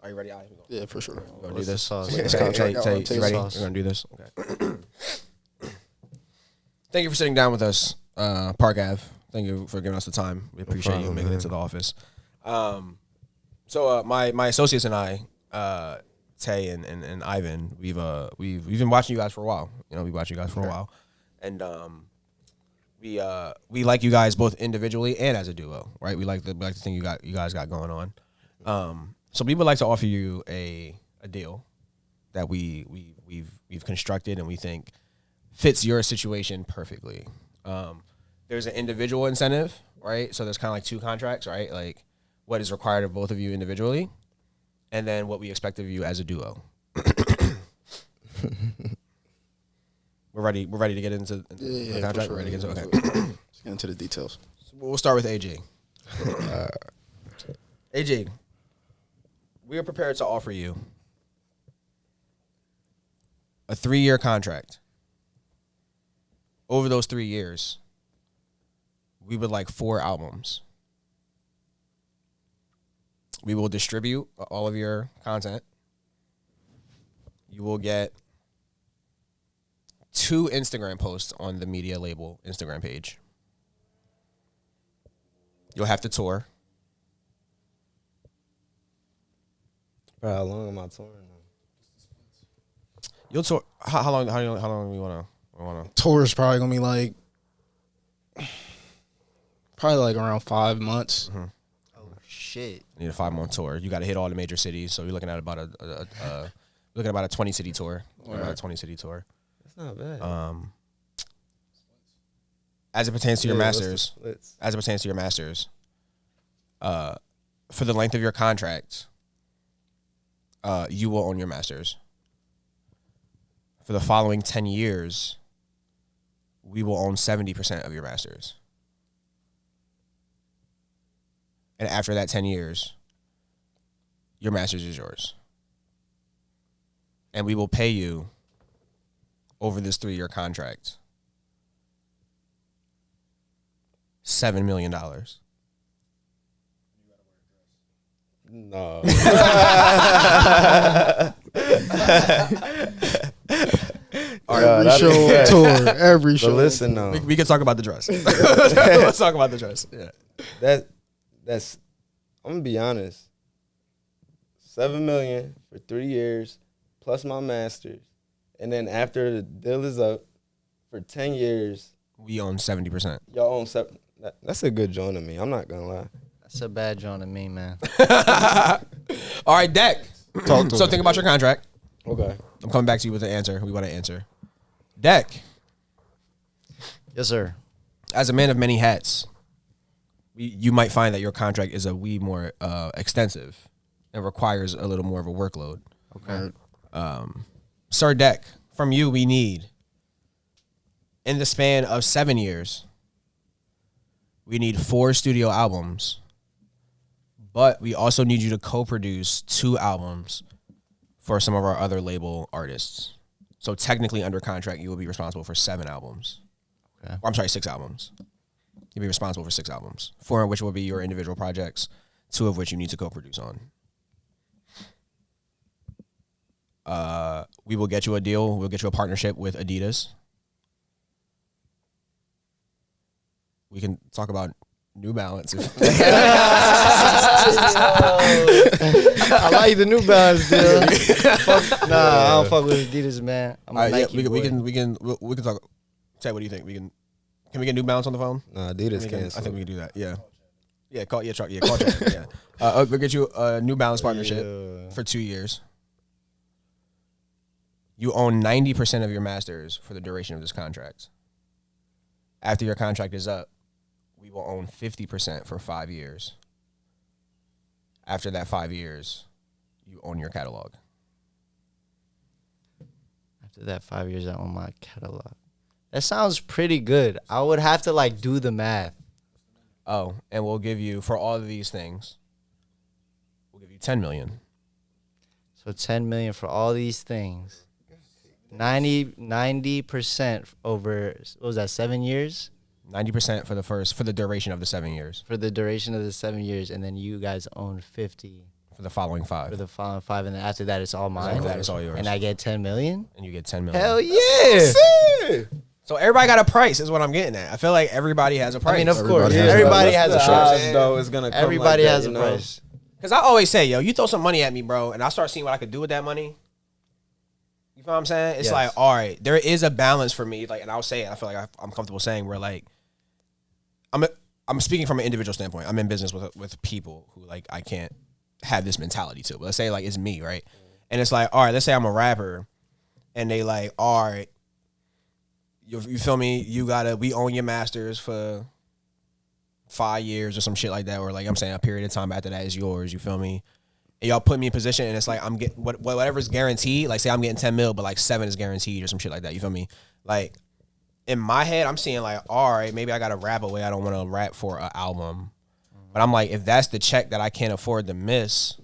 Are you ready, Ivan? Yeah, for sure. We're gonna do this. Sauce? This Okay, contract, Tay, I you want ready? sauce. We're gonna do this. Okay. Thank you for sitting down with us, Park Ave. Thank you for giving us the time. We appreciate you problem, making it man. to the office. So my associates and I, Tay and Ivan, we've been watching you guys for a while. You know, we watched you guys for a while, and we like you guys both individually and as a duo, right? We like the thing you guys got going on. So we would like to offer you a deal that we've constructed and we think fits your situation perfectly. There's an individual incentive, right? So there's kind of like two contracts, right? Like what is required of both of you individually, and then what we expect of you as a duo. We're ready to get into the contract. We're ready to get into okay. Let's get into the details. So we'll start with AJ. AJ, we are prepared to offer you a 3-year contract. Over those 3 years, we would like 4 albums. We will distribute all of your content. You will get 2 Instagram posts on the media label Instagram page. You'll have to tour. Bro, how long am I touring now? You'll tour. How long do we wanna? Tour is probably gonna be like around 5 months. Mm-hmm. Oh shit! You need a 5-month tour. You got to hit all the major cities. So you're looking at about a 20-city tour. About a 20-city tour. That's not bad. As it pertains to your what's the masters, splits? For the length of your contract, you will own your masters. For the following 10 years, we will own 70% of your masters. And after that 10 years, your masters is yours. And we will pay you over this 3-year contract $7 million. No. Every show tour, every show. But listen, though. We can talk about the dress. Let's talk about the dress. Yeah. That's I'm gonna be honest. $7 million for 3 years, plus my masters, and then after the deal is up, for 10 years, We own 70%. y'all own 7. That's a good joint to me. I'm not gonna lie. That's a bad joint to me, man. All right, Dek. Talk to So me. think about your contract. Okay. I'm coming back to you with an answer. We want to answer. Dek, Yes, sir. as a man of many hats, you might find that your contract is a wee more extensive and requires a little more of a workload. Okay. Sir Dek, from you, we need in the span of 7 years, we need 4 studio albums, but we also need you to co-produce 2 albums for some of our other label artists. So technically under contract, you will be responsible for 7 albums. Okay. Or, I'm sorry, 6 albums. You'll be responsible for 6 albums, 4 of which will be your individual projects, 2 of which you need to co-produce on. We will get you a deal. We'll get you a partnership with Adidas. We can talk about New Balance. I like the New Balance, dude. I don't fuck with Adidas, man. I'm a Nike boy. we can talk. Ted, what do you think? Can we get New Balance on the phone? Nah, Adidas can't. I think we can do that. Yeah. Call Chuck. Yeah. We'll get you a New Balance partnership for 2 years. You own 90% of your masters for the duration of this contract. After your contract is up, we will own 50% for 5 years. After that 5 years, you own your catalog. After that 5 years, I own my catalog. That sounds pretty good. I would have to like do the math. Oh, and we'll give you, for all of these things, we'll give you $10 million. So $10 million for all these things. 90% over, what was that, 7 years? 90% for the duration of the 7 years. For the duration of the 7 years, and then you guys own 50 For the following 5. for the following 5, and then after that, it's all mine. After that, it's all yours. And I get 10 million. And you get $10 million. Hell yeah! So everybody got a price, is what I'm getting at. I feel like everybody has a price. I mean, of course, Everybody everybody has has a The price. odds, though, is gonna come Everybody like that, has a you know? price. Because I always say, yo, you throw some money at me, bro, and I start seeing what I could do with that money. You feel what I'm saying? It's Yes. like, all right, there is a balance for me. Like, and I'll say it. I feel like I'm comfortable saying where, like, I'm speaking from an individual standpoint. I'm in business with people who, like, I can't have this mentality to. But let's say, like, it's me, right? And it's like, all right, let's say I'm a rapper, and they like, all right, you feel me? We own your masters for 5 years or some shit like that, or like I'm saying, a period of time after that is yours. You feel me? And y'all put me in position, and it's like I'm getting whatever's guaranteed. Like, say I'm getting 10 mil, but like 7 is guaranteed or some shit like that. You feel me? Like, in my head, I'm seeing like, all right, maybe I gotta rap away. I don't want to rap for an album, but I'm like, if that's the check that I can't afford to miss,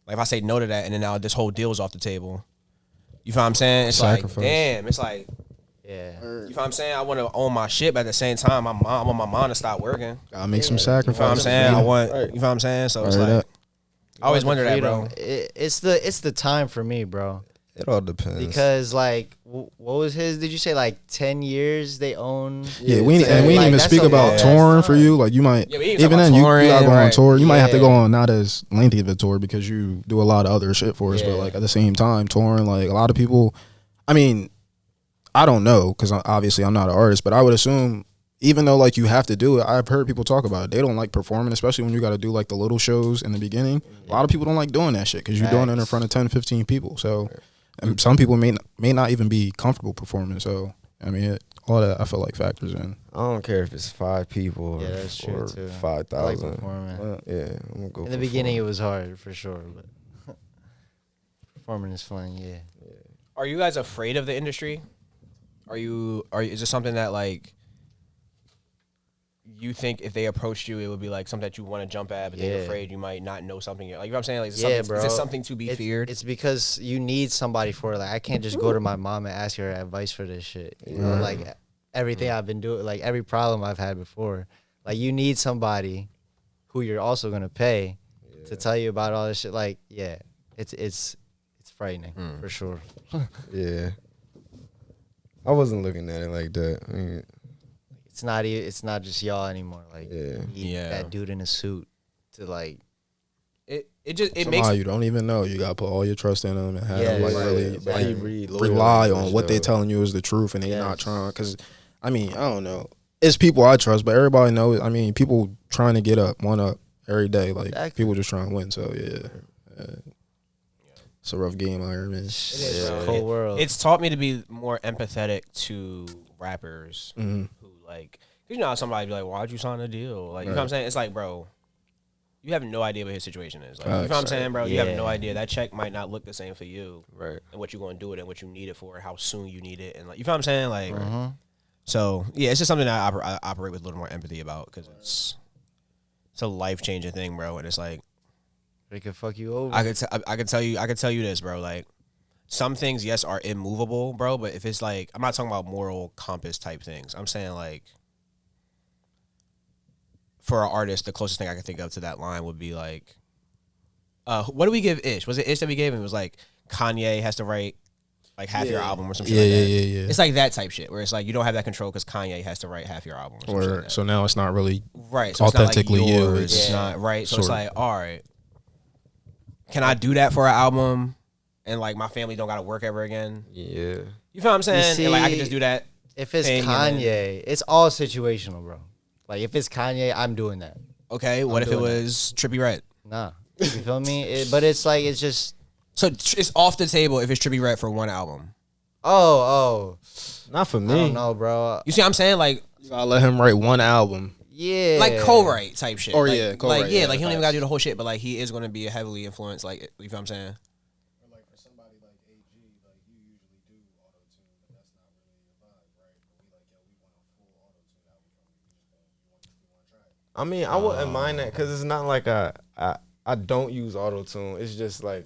like if I say no to that, and then now this whole deal's off the table. You feel what I'm saying? It's Sacrifice. like, damn, it's like. Yeah. You feel what I'm saying? I want to own my shit, but at the same time, I want my mom to stop working. Gotta make some You feel what I'm sacrifices. saying? You Right. feel what I'm saying? So it's Right like, up. I always Want the wonder that, bro. freedom. It's the time for me, bro. It all depends. Because like, what was his? Did you say like 10 years they own? Yeah, we Like, didn't even that's speak a about long touring ass for time. you. Like you might, Yeah, we ain't even talking then about you gotta go touring, on right. tour. You might have to Yeah. go on not as lengthy of a tour because you do a lot of other shit for us. But Yeah. like at the same time, touring, like a lot of people. I mean, I don't know because obviously I'm not an artist, but I would assume even though like you have to do it, I've heard people talk about it. They don't like performing, especially when you got to do like the little shows in the beginning. A lot of people don't like doing that shit because you're doing it in Facts. front of 10, 15 people. So and some people may not even be comfortable performing. So I mean, all that I feel like factors in. I don't care if it's 5 people Yeah, that's true, or too. I like 5,000. performing. Yeah, I'm gonna go. In the beginning, it was hard for sure, but performing is fun. Yeah. Are you guys afraid of the industry? Is this something that like you think if they approached you, it would be like something that you want to jump at, but then you're Yeah. afraid you might not know something yet? Like, you know what I'm saying? Like, is, Yeah, something, bro. is this something to be feared? It's because you need somebody for it. Like I can't just go to my mom and ask her advice for this shit. You know, like everything I've been doing, like every problem I've had before. Like you need somebody who you're also gonna pay to tell you about all this shit. Like, yeah, it's frightening for sure. Yeah. I wasn't looking at it like that. I mean, It's not just y'all anymore. Like Yeah. you need Yeah. that dude in a suit to like it makes Somehow you don't even know. You gotta put all your trust in them and have them like right. really But like, he read rely loyal on what they though. telling you is the truth, and they not Yes. trying. Because I mean, I don't know. It's people I trust, but everybody knows. I mean, people trying to get up, one up every day. Like Exactly. people just trying to win. So yeah, it's a rough game out here, man. It is, bro. cold world. It's taught me to be more empathetic to rappers Mhm. who like, 'cause you know how somebody be like, why'd you sign a deal? Like, you know what I'm saying? It's like, bro, you have no idea what his situation is. Like, you know what I'm saying, bro? You have no Yeah. idea. That check might not look the same for you. Right. And what you're going to do with it and what you need it for, how soon you need it. And like, you feel what I'm saying? Like, So yeah, it's just something that I operate with a little more empathy about because it's a life changing thing, bro. And it's like It could fuck you over. I could tell you this, bro. Like some things, yes, are immovable, bro. But if it's like I'm not talking about moral compass type things. I'm saying like for an artist, the closest thing I can think of to that line would be like, what do we give Ish? Was it Ish that we gave him? It was like Kanye has to write like half your album or some shit like that. Yeah. It's like that type shit where it's like you don't have that control because Kanye has to write half your album. Or some shit like that. So now it's not really Right. So authentically it's not like yours. you. It's not right. So sort it's of. like, all right, can I do that for an album and like my family don't gotta work ever again? Yeah. You feel what I'm saying? see, And like I can just do that. If it's thing and Kanye, it's all situational, bro. Like if it's Kanye, I'm doing that. Okay, what if it doing that. was Trippie Redd? Nah, you feel me? But it's like it's just So it's off the table if it's Trippie Redd for one album. oh. Not for I me. don't know, bro. You see what I'm saying? Like You gotta let him write one album. Yeah, like co-write type shit. Or like, yeah, co-write, like yeah, yeah, like he don't even facts. gotta do the whole shit, but like he is gonna be a heavily influenced. Like you feel what I'm saying? Like for somebody like AG, like you usually do auto tune, but that's not really your vibe, right? But we like, yo, we want a full auto tune album from you. You want to try it. I mean, I wouldn't mind that because it's not like I don't use auto tune. It's just like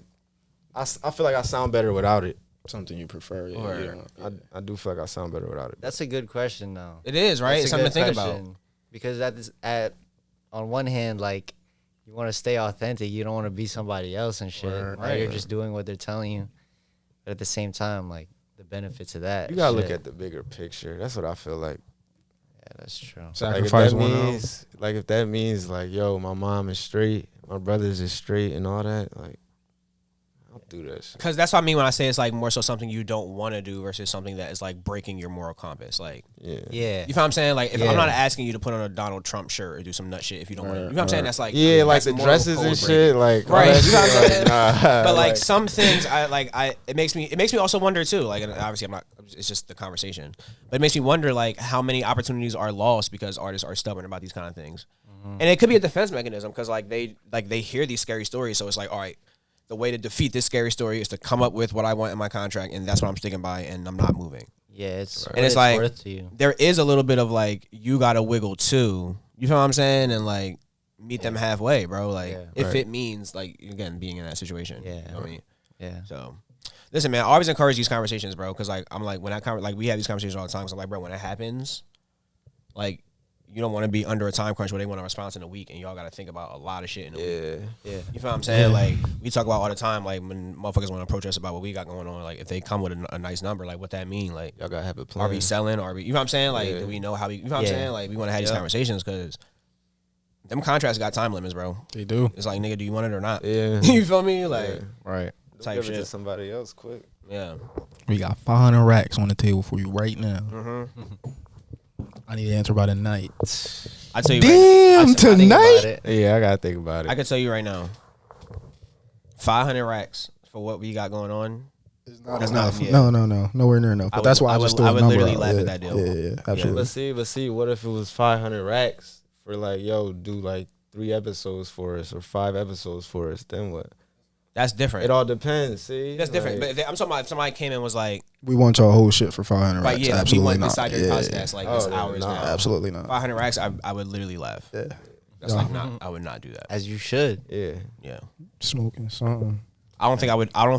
I feel like I sound better without it. Something you prefer, yeah. Or- you know, I do feel like I sound better without it. That's a good question, though. It is right. That's It's a something to good think about. question. Because on one hand, like you want to stay authentic, you don't want to be somebody else and shit. Word. Right? You're just doing what they're telling you. But at the same time, like the benefits of that. You gotta shit. look at the bigger picture. That's what I feel like. Yeah, that's true. sacrifice like one if that means like, yo, my mom is straight, my brothers is straight, and all that, like, I'll do this. Because that's what I mean when I say it's like more so something you don't want to do versus something that is like breaking your moral compass. Like, Yeah. Yeah. you feel what I'm saying? Like, if Yeah. I'm not asking you to put on a Donald Trump shirt or do some nut shit if you don't want to. You know what I'm saying? That's like, Yeah, like that's the moral dresses code and breaking. shit, like, all Right, that you know what I'm shit, saying? nah, But like some things, it makes me also wonder too. Like, and obviously, I'm not. It's just the conversation, but it makes me wonder like how many opportunities are lost because artists are stubborn about these kind of things, and it could be a defense mechanism because like they hear these scary stories, so it's like, all right, the way to defeat this scary story is to come up with what I want in my contract, and that's what I'm sticking by, and I'm not moving. Yeah, it's And it's like worth to you. there is a little bit of like you gotta wiggle too. You feel what I'm saying? And like meet them halfway, bro. Like Yeah. if it means like again being in that situation. Yeah. You know what I mean. Yeah. So, listen, man, I always encourage these conversations, bro, because like I'm like when like we have these conversations all the time. So I'm like, bro, when it happens, like you don't want to be under a time crunch where they want a response in a week, and y'all got to think about a lot of shit in a week. Yeah. Yeah. You feel what I'm saying? Like we talk about all the time, like when motherfuckers want to approach us about what we got going on. Like if they come with a nice number, like what that mean? Like Y'all gotta have a are plan. we selling? Are we? You know what I'm saying? Like Yeah. do we know how we? You know what I'm Yeah. saying? Like we want to have these conversations because them contracts got time limits, bro. They do. It's like nigga, do you want it or not? Yeah. You feel me? Like Yeah. Right. Don't type give it to shit. somebody else quick. Yeah. We got 500 racks on the table for you right now. Mm-hmm. I need to answer by the night. I tell you, Damn, right, tonight. Yeah, I gotta think about it. I can tell you right now, 500 racks for what we got going on. That's not enough. yeah. No, nowhere near enough. But that's why I just threw a would number literally out. laugh Yeah. at that deal. Yeah, absolutely. But see, what if it was 500 racks for like, yo, do like 3 episodes for us or 5 episodes for us? Then what? That's different. It all depends. See, That's different. Like, But I'm talking about if somebody came in and was like, We want y'all whole shit for 500 right, racks. yeah, we Absolutely want not. inside your Yeah, podcast like this Oh, hours nah. now. Absolutely not. 500 racks, I would literally laugh. Yeah. That's like not. I would not do that. As you should. yeah. Yeah. Smoking something. I don't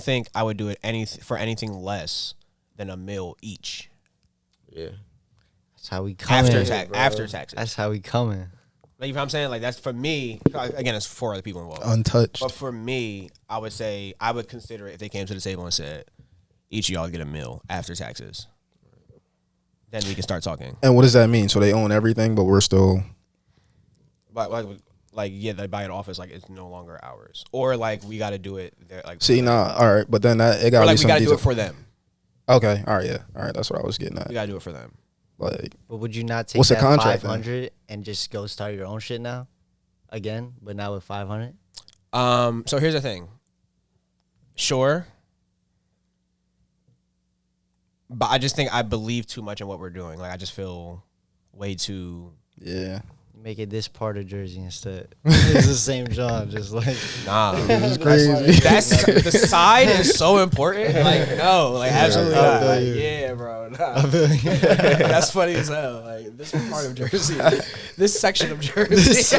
think I would do it for anything less than a mil each Yeah. That's how we coming. after taxes. That's how we coming. Like, you know what I'm saying? Like that's for me. Again, it's 4 other people involved. Untouched. But for me, I would say I would consider it if they came to the table and said, each of y'all get a meal after taxes. Then we can start talking. And what does that mean? So they own everything, but we're still. Like yeah, they buy it off as like it's no longer ours, or like we got to do it. There, like See, nah, all right. But then it got or to like be we got some to do it detail. for them. Okay, all right, yeah. All right, that's what I was getting at. We got to do it for them. Like, But would you not take What's the that contract then? 500 and just go start your own shit now? Again, but now with 500? So here's the thing. Sure. But I just think I believe too much in what we're doing. Like I just feel way too. yeah. make it this part of Jersey instead. It's the same John, just like Nah, It's crazy. that's the side is so important. Like no, like absolutely I not. feel Like, you. yeah, bro. Nah. That's funny as hell. Like this part of Jersey, this section of Jersey.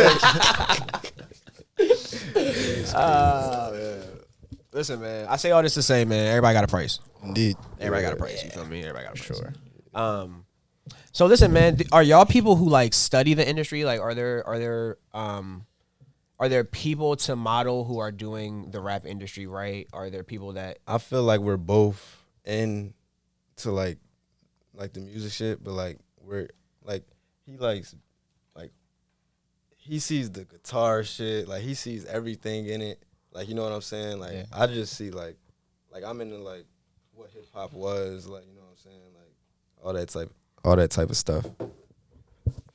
Man. Listen, man. I say all this to say, man. Everybody got a price. Indeed. Everybody got a price. You feel me? Everybody got a price. Sure. So listen, man. Are y'all people who like study the industry? Like, are there people to model who are doing the rap industry right? Are there people that I feel like we're both into like the music shit, but like we're like he sees the guitar shit, like he sees everything in it. Like, you know what I'm saying? Like I just see like I'm into like what hip hop was, like, you know what I'm saying? Like all that type of stuff.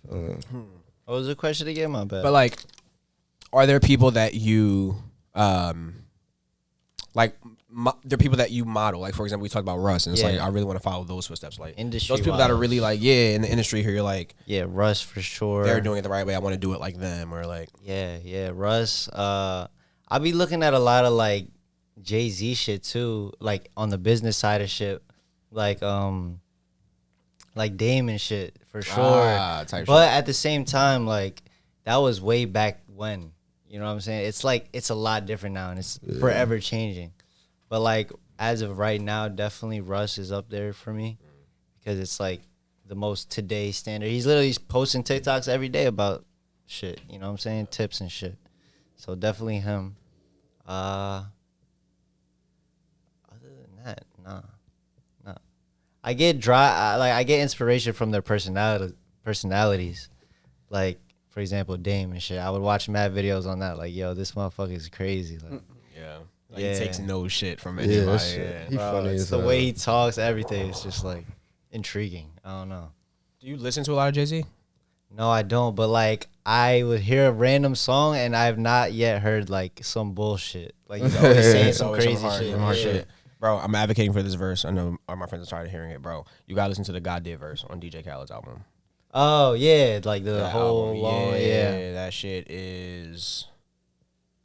what was the question again? My bad. But like, are there people that you there are people that you model? Like, for example, we talked about Russ, and it's like I really want to follow those footsteps. Like Industry those people that are really like in the industry here. You're like Russ for sure. they're doing it the right way. I want to do it like them, or like Russ. I be looking at a lot of like Jay-Z shit too, like on the business side of shit, like Dame and shit for sure. But at the same time, like that was way back when. You know what I'm saying? It's like it's a lot different now, and it's forever changing. But like as of right now, definitely Russ is up there for me because it's like the most today standard. He's literally posting TikToks every day about shit. You know what I'm saying? Tips and shit. So definitely him. Other than that, nah. I get I get inspiration from their personalities. Like, for example, Dame and shit. I would watch mad videos on that. Like, yo, this motherfucker is crazy. Like, he takes no shit from anybody. He funny it's as the hell. way he talks, everything. It's just like intriguing. I don't know. Do you listen to a lot of Jay-Z? No, I don't. But like, I would hear a random song, and I have not yet heard like some bullshit. Like he's always saying some Always crazy hard shit. shit. Bro, I'm advocating for this verse. I know all my friends are tired of hearing it, bro. You gotta listen to the God Did verse on DJ Khaled's album. Oh yeah, like the That whole album, long that shit is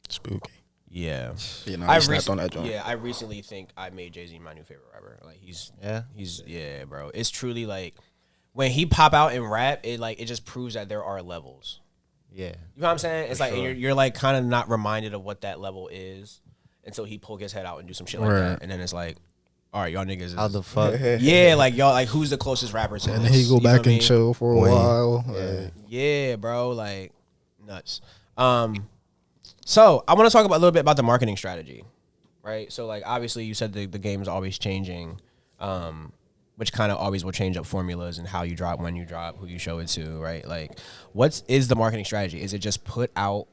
Spooky. yeah. You know, I snapped on that joint. Yeah, I recently think I made Jay-Z my new favorite rapper. Like he's bro. It's truly like when he pop out and rap, it just proves that there are levels. Yeah. You know what I'm saying? It's like you're like kind of not reminded of what that level is until he pull his head out and do some shit like that, and then it's like, all right, y'all niggas is, How the fuck? yeah, like y'all like who's the closest rapper to And this? then he go You know back what I and mean? chill for a while. Like, Yeah, bro, like nuts. So I want to talk about a little bit about the marketing strategy, right? So like obviously you said the game is always changing, which kind of always will change up formulas and how you drop, when you drop, who you show it to, right? Like what is the marketing strategy? Is it just put out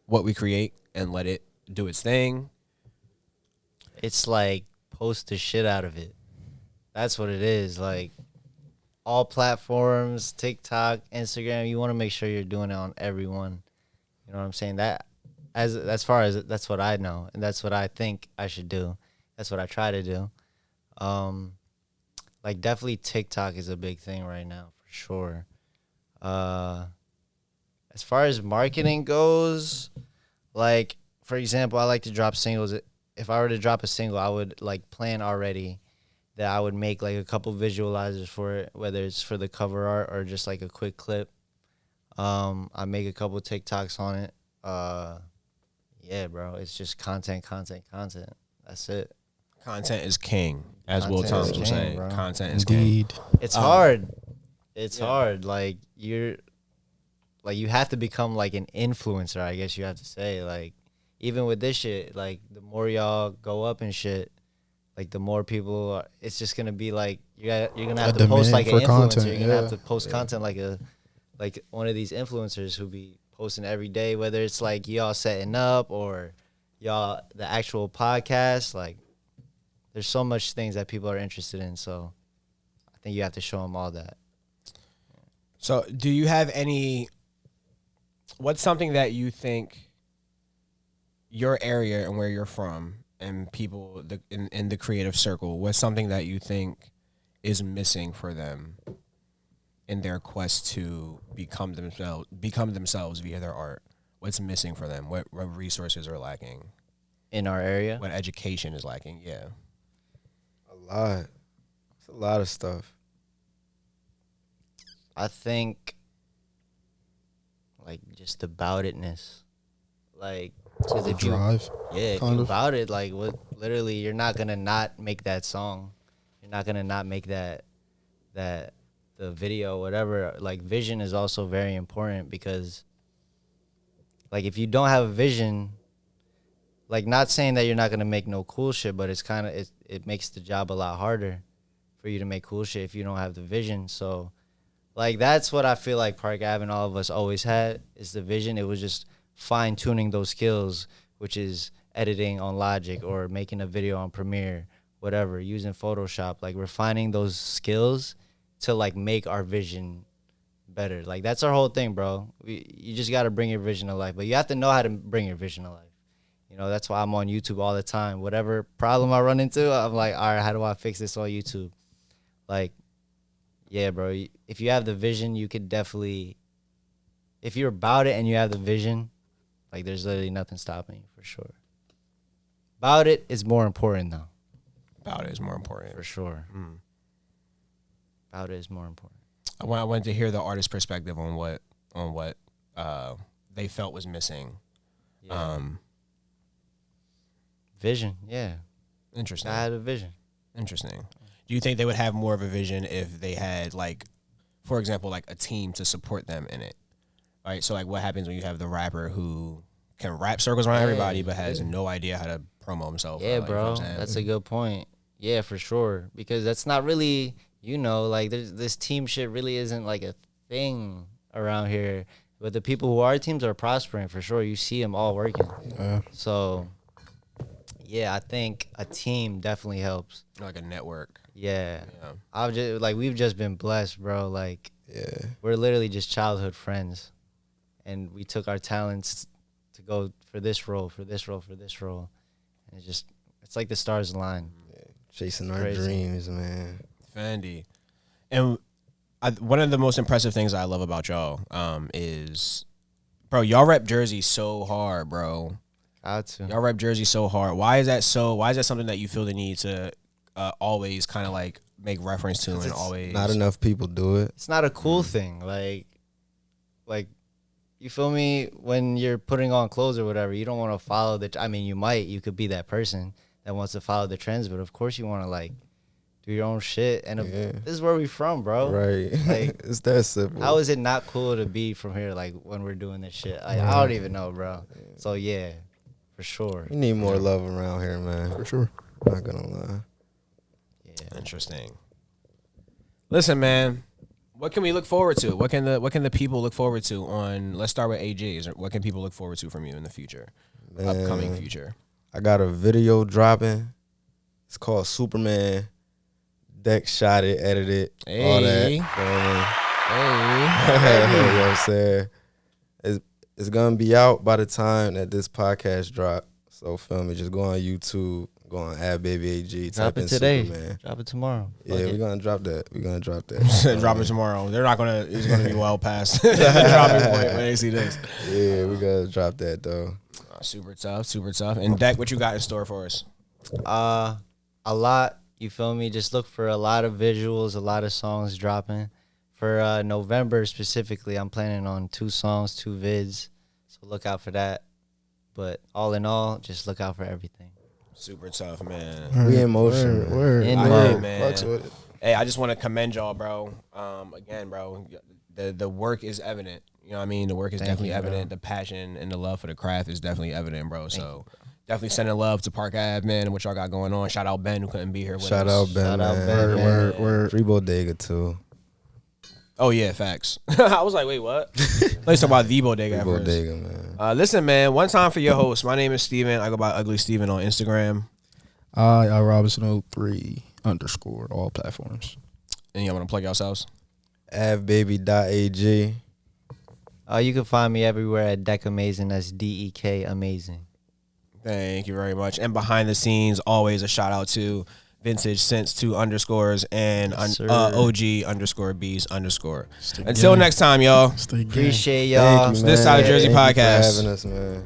what we create and let it do its thing? It's like post the shit out of it. That's what it is. Like all platforms, TikTok, Instagram, you want to make sure you're doing it on everyone. You know what I'm saying? That as far as that's what I know, and that's what I think I should do. That's what I try to do. Like definitely TikTok is a big thing right now for sure. As far as marketing goes, like for example, I like to drop singles. If I were to drop a single, I would like plan already that I would make like a couple visualizers for it, whether it's for the cover art or just like a quick clip. I make a couple TikToks on it. Yeah, bro, it's just content. That's it. Content is king, as Will Content Thomas is will king, say. bro. Content is king. indeed. It's hard. It's hard. Like you have to become like an influencer, I guess you have to say. Like even with this shit, like the more y'all go up and shit, like the more people it's just gonna be like you're gonna have to post like an for influencer. content, You're gonna have yeah. to post content like one of these influencers who be posting every day, whether it's like y'all setting up or y'all the actual podcast. Like there's so much things that people are interested in, so I think you have to show them all that. So do you have what's something that you think your area and where you're from and people in the creative circle, what's something that you think is missing for them in their quest to become themselves via their art? What's missing for them? What resources are lacking? In our area, What education is lacking? Yeah. A lot. It's a lot of stuff. I think like just about itness. Like, because The if you, drive. yeah, if kind you of. about it, like, what, literally, you're not gonna not make that song. You're not gonna not make the video, whatever. Like, vision is also very important because, like, if you don't have a vision, like, not saying that you're not gonna make no cool shit, but it's kind of it makes the job a lot harder for you to make cool shit if you don't have the vision. So, like, that's what I feel like Park Ave and all of us always had is the vision. It was just fine tuning those skills, which is editing on Logic or making a video on Premiere, whatever, using Photoshop, like refining those skills to like make our vision better. Like, that's our whole thing, bro. You just got to bring your vision to life, but you have to know how to bring your vision to life. You know, that's why I'm on YouTube all the time. Whatever problem I run into, I'm like, all right, how do I fix this on YouTube? Like, yeah, bro, if you have the vision, you could definitely, if you're about it and you have the vision, like, there's literally nothing stopping you, for sure. About it is more important, though. About it is more important. For sure. About it is more important. I wanted to hear the artist's perspective on what they felt was missing. Yeah. Vision, yeah. Interesting. I had a vision. Interesting. Do you think they would have more of a vision if they had, like, for example, like a team to support them in it? All right, so like what happens when you have the rapper who can rap circles around everybody but has no idea how to promo himself? Yeah, like, you know bro, what I'm saying? that's a good point. Yeah, for sure. Because that's not really, like, this team shit really isn't like a thing around here. But the people who are teams are prospering, for sure. You see them all working. Yeah. So, yeah, I think a team definitely helps. Like a network. Yeah. Yeah. We've just been blessed, bro. Like, Yeah. we're literally just childhood friends. And we took our talents to go for this role, for this role, for this role. And it's like the stars align. Chasing our Crazy. dreams, man. Fendi. And one of the most impressive things I love about y'all is, bro, y'all rep Jersey so hard, bro. Got to. Y'all rep Jersey so hard. Why is that something that you feel the need to always kind of like make reference to and always? Not enough people do it. It's not a cool thing. Like, you feel me? When you're putting on clothes or whatever, you don't want to follow you could be that person that wants to follow the trends, but of course you want to, like, do your own shit. And this is where we from, bro. Right. Like, It's that simple. how is it not cool to be from here, like, when we're doing this shit? Like, I don't even know, bro. So, yeah, for sure. We need more love around here, man. For sure. Not gonna lie. Yeah. Interesting. Listen, man. What can we look forward to? What can the people look forward to on? Let's start with AG. What can people look forward to from you in the future, Man, upcoming future? I got a video dropping. It's called Superman. Dek shot it, edited, all that. Hey. Feel me? Hey. You know what I'm saying? It's gonna be out by the time that this podcast drop. So feel me, just go on YouTube, go on Ave AG, Drop type it in today. Superman. Drop it tomorrow. Yeah, Fuck we're it. gonna drop that. Drop it tomorrow. They're not gonna. It's gonna be well past dropping point when they see this. Yeah, we gotta drop that though. Super tough. Super tough. And Dek, what you got in store for us? A lot. You feel me? Just look for a lot of visuals, a lot of songs dropping. For November specifically, I'm planning on 2 songs, 2 vids. So look out for that. But all in all, just look out for everything. Super tough, man. We in motion, man. Word. In I motion. am, man. Fucks with it. Hey, I just want to commend y'all, bro. Again, bro, the work is evident. You know what I mean? The work is definitely evident. The passion and the love for the craft is definitely evident, bro. So definitely sending love to Park Ave, man, and what y'all got going on. Shout out Ben who couldn't be here with us. Shout out Ben, Shout out man. Ben. Word. Free Bodega too. Oh yeah, facts. I was like, wait, what? Let's talk about the Bodega. Free At first. Bodega, man. Listen, man. One time for your host. My name is Steven. I go by Ugly Steven on Instagram. I Robinson03 _ all platforms. And y'all want to plug yourselves? AveBaby.ag. You can find me everywhere at Dek Amazing. That's DEK Amazing. Thank you very much. And behind the scenes, always a shout out to Vintage since 2 underscores and Yes, sir. OG underscore B's underscore. Stay Until gang. next time, y'all. Stay gang. Appreciate y'all. Thank you, This man. Side of Jersey Thank you for podcast. having us, man.